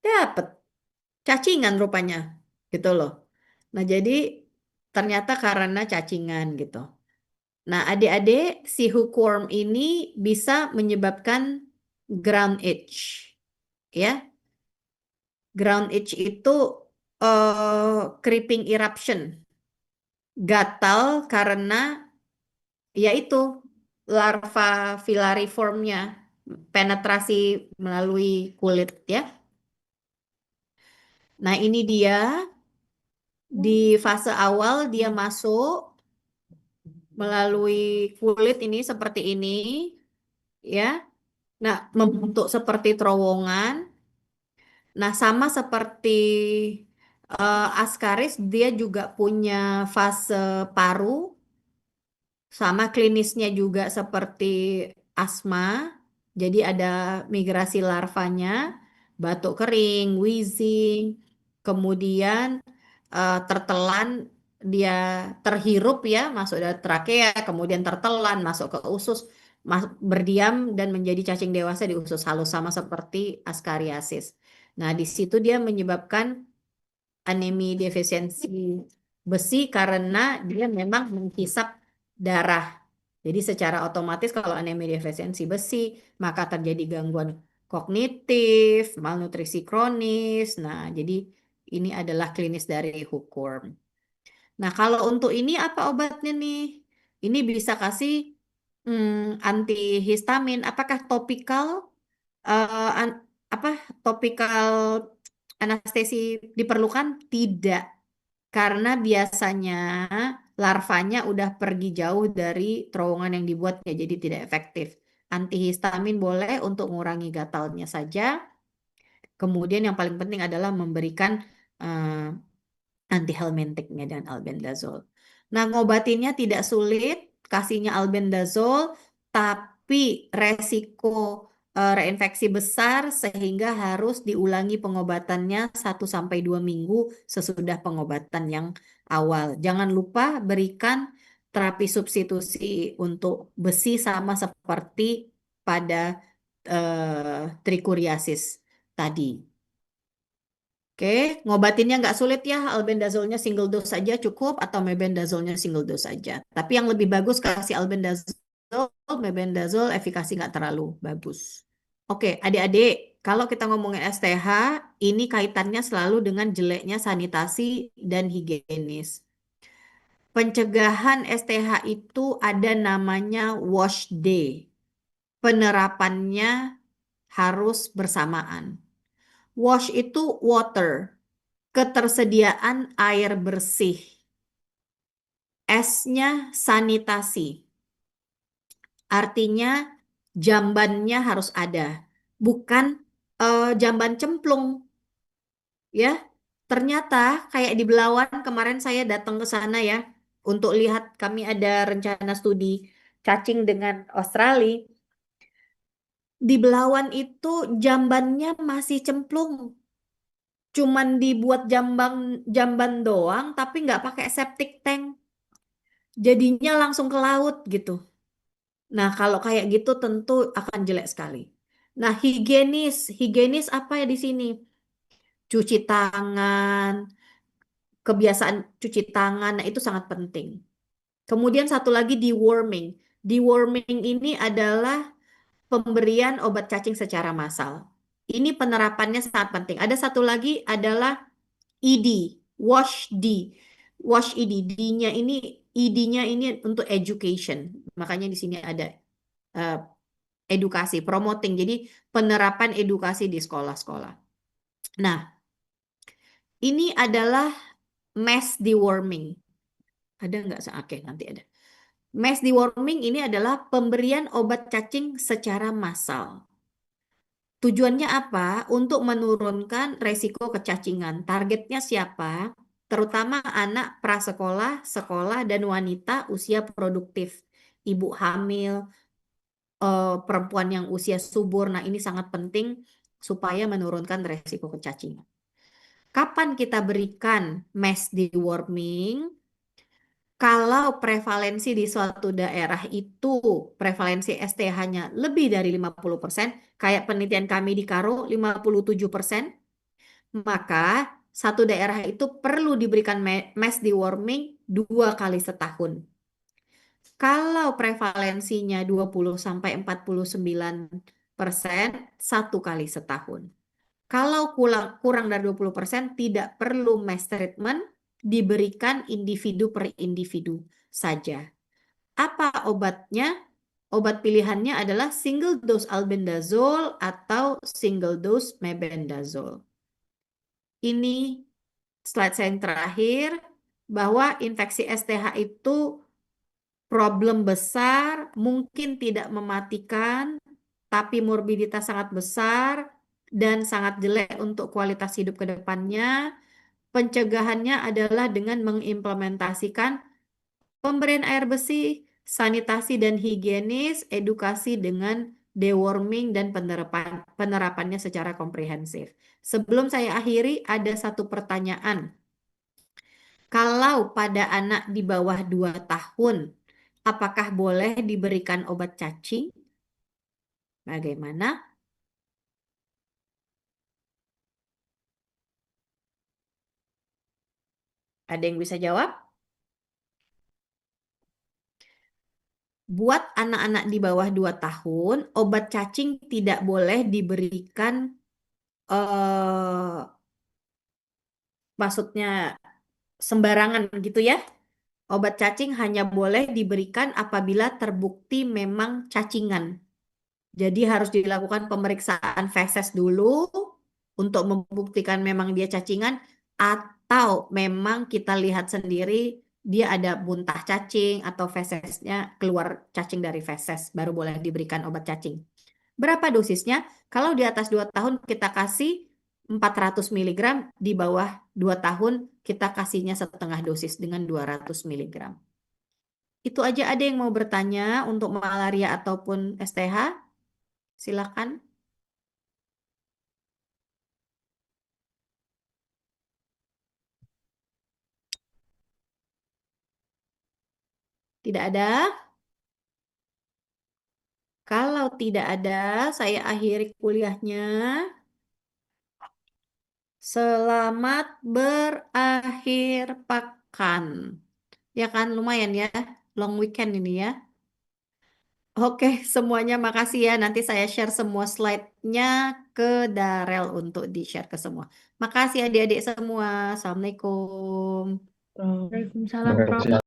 dapet cacingan rupanya, gitu loh. Nah, jadi ternyata karena cacingan gitu. Nah, adik-adik, si hookworm ini bisa menyebabkan ground itch, ya. Ground itch itu creeping eruption, gatal karena yaitu larva filariformnya penetrasi melalui kulit ya. Nah, ini dia di fase awal dia masuk melalui kulit ini seperti ini ya. Nah, membentuk seperti terowongan. Nah, sama seperti Ascaris, dia juga punya fase paru, sama klinisnya juga seperti asma. Jadi ada migrasi larvanya, batuk kering, wheezing, kemudian tertelan, dia terhirup ya, masuk dari trakea, kemudian tertelan, masuk ke usus, berdiam dan menjadi cacing dewasa di usus halus sama seperti Ascariasis. Nah, di situ dia menyebabkan anemi defisiensi besi karena dia memang menghisap darah. Jadi secara otomatis kalau anemi defisiensi besi, maka terjadi gangguan kognitif, malnutrisi kronis. Nah, jadi ini adalah klinis dari hookworm. Nah, kalau untuk ini apa obatnya nih? Ini bisa kasih antihistamin. Apakah topikal apa topikal anestesi diperlukan? Tidak, karena biasanya larvanya udah pergi jauh dari terowongan yang dibuatnya, jadi tidak efektif. Antihistamin boleh untuk mengurangi gatalnya saja. Kemudian yang paling penting adalah memberikan eh, antihelmintiknya dan albendazole. Nah, ngobatinnya tidak sulit, kasihnya albendazole, tapi resiko reinfeksi besar sehingga harus diulangi pengobatannya 1 sampai 2 minggu sesudah pengobatan yang awal. Jangan lupa berikan terapi substitusi untuk besi sama seperti pada trikuriasis tadi. Oke, ngobatinnya nggak sulit ya, albendazolnya single dose saja cukup atau mebendazolnya single dose saja. Tapi yang lebih bagus kasih albendazol, mebendazol efikasi nggak terlalu bagus. Oke, adik-adik, kalau kita ngomongin STH, ini kaitannya selalu dengan jeleknya sanitasi dan higienis. Pencegahan STH itu ada namanya wash day. Penerapannya harus bersamaan. Wash itu water, ketersediaan air bersih. S-nya sanitasi. Artinya jambannya harus ada. Bukan jamban cemplung. Ya, ternyata kayak di Belawan kemarin saya datang ke sana ya. Untuk lihat kami ada rencana studi cacing dengan Australia. Di Belawan itu jambannya masih cemplung. Cuman dibuat jamban doang, tapi nggak pakai septic tank. Jadinya langsung ke laut gitu. Nah, kalau kayak gitu tentu akan jelek sekali. Nah, higienis apa ya di sini? Cuci tangan, kebiasaan cuci tangan, nah itu sangat penting. Kemudian satu lagi deworming. Deworming ini adalah pemberian obat cacing secara massal. Ini penerapannya sangat penting. Ada satu lagi adalah ED, wash D. Wash ED, D-nya ini, ED-nya ini untuk education. Makanya di sini ada eh, edukasi, promoting. Jadi penerapan edukasi di sekolah-sekolah. Nah, ini adalah mass deworming. Ada nggak? Oke, nanti ada. Mass deworming ini adalah pemberian obat cacing secara massal. Tujuannya apa? Untuk menurunkan resiko kecacingan. Targetnya siapa? Terutama anak prasekolah, sekolah, dan wanita usia produktif. Ibu hamil, perempuan yang usia subur. Nah, ini sangat penting supaya menurunkan resiko kecacingan. Kapan kita berikan mass deworming? Kalau prevalensi di suatu daerah itu, prevalensi STH-nya lebih dari 50%, kayak penelitian kami di Karo 57%, maka satu daerah itu perlu diberikan mass deworming 2 kali setahun. Kalau prevalensinya 20-49%, 1 kali setahun. Kalau kurang dari 20%, tidak perlu mass treatment, diberikan individu per individu saja. Apa obatnya? Obat pilihannya adalah single dose albendazole atau single dose mebendazole. Ini slide saya yang terakhir, bahwa infeksi STH itu problem besar, mungkin tidak mematikan, tapi morbiditas sangat besar dan sangat jelek untuk kualitas hidup ke depannya. Pencegahannya adalah dengan mengimplementasikan pemberian air bersih, sanitasi dan higienis, edukasi dengan deworming dan penerapannya secara komprehensif. Sebelum saya akhiri, ada satu pertanyaan. Kalau pada anak di bawah 2 tahun, apakah boleh diberikan obat cacing? Bagaimana? Ada yang bisa jawab? Buat anak-anak di bawah 2 tahun, obat cacing tidak boleh diberikan, maksudnya sembarangan gitu ya. Obat cacing hanya boleh diberikan apabila terbukti memang cacingan. Jadi harus dilakukan pemeriksaan feses dulu untuk membuktikan memang dia cacingan, atau memang kita lihat sendiri dia ada muntah cacing atau fesesnya keluar cacing dari feses, baru boleh diberikan obat cacing. Berapa dosisnya? Kalau di atas 2 tahun kita kasih 400 mg, di bawah 2 tahun kita kasihnya setengah dosis dengan 200 mg. Itu aja. Ada yang mau bertanya untuk malaria ataupun STH? Silakan. Tidak ada? Kalau tidak ada, saya akhiri kuliahnya. Selamat berakhir pekan. Ya kan, lumayan ya. Long weekend ini ya. Oke, semuanya makasih ya. Nanti saya share semua slide-nya ke Darel untuk di-share ke semua. Makasih adik-adik semua. Assalamualaikum. Prof. Waalaikumsalam, Prof.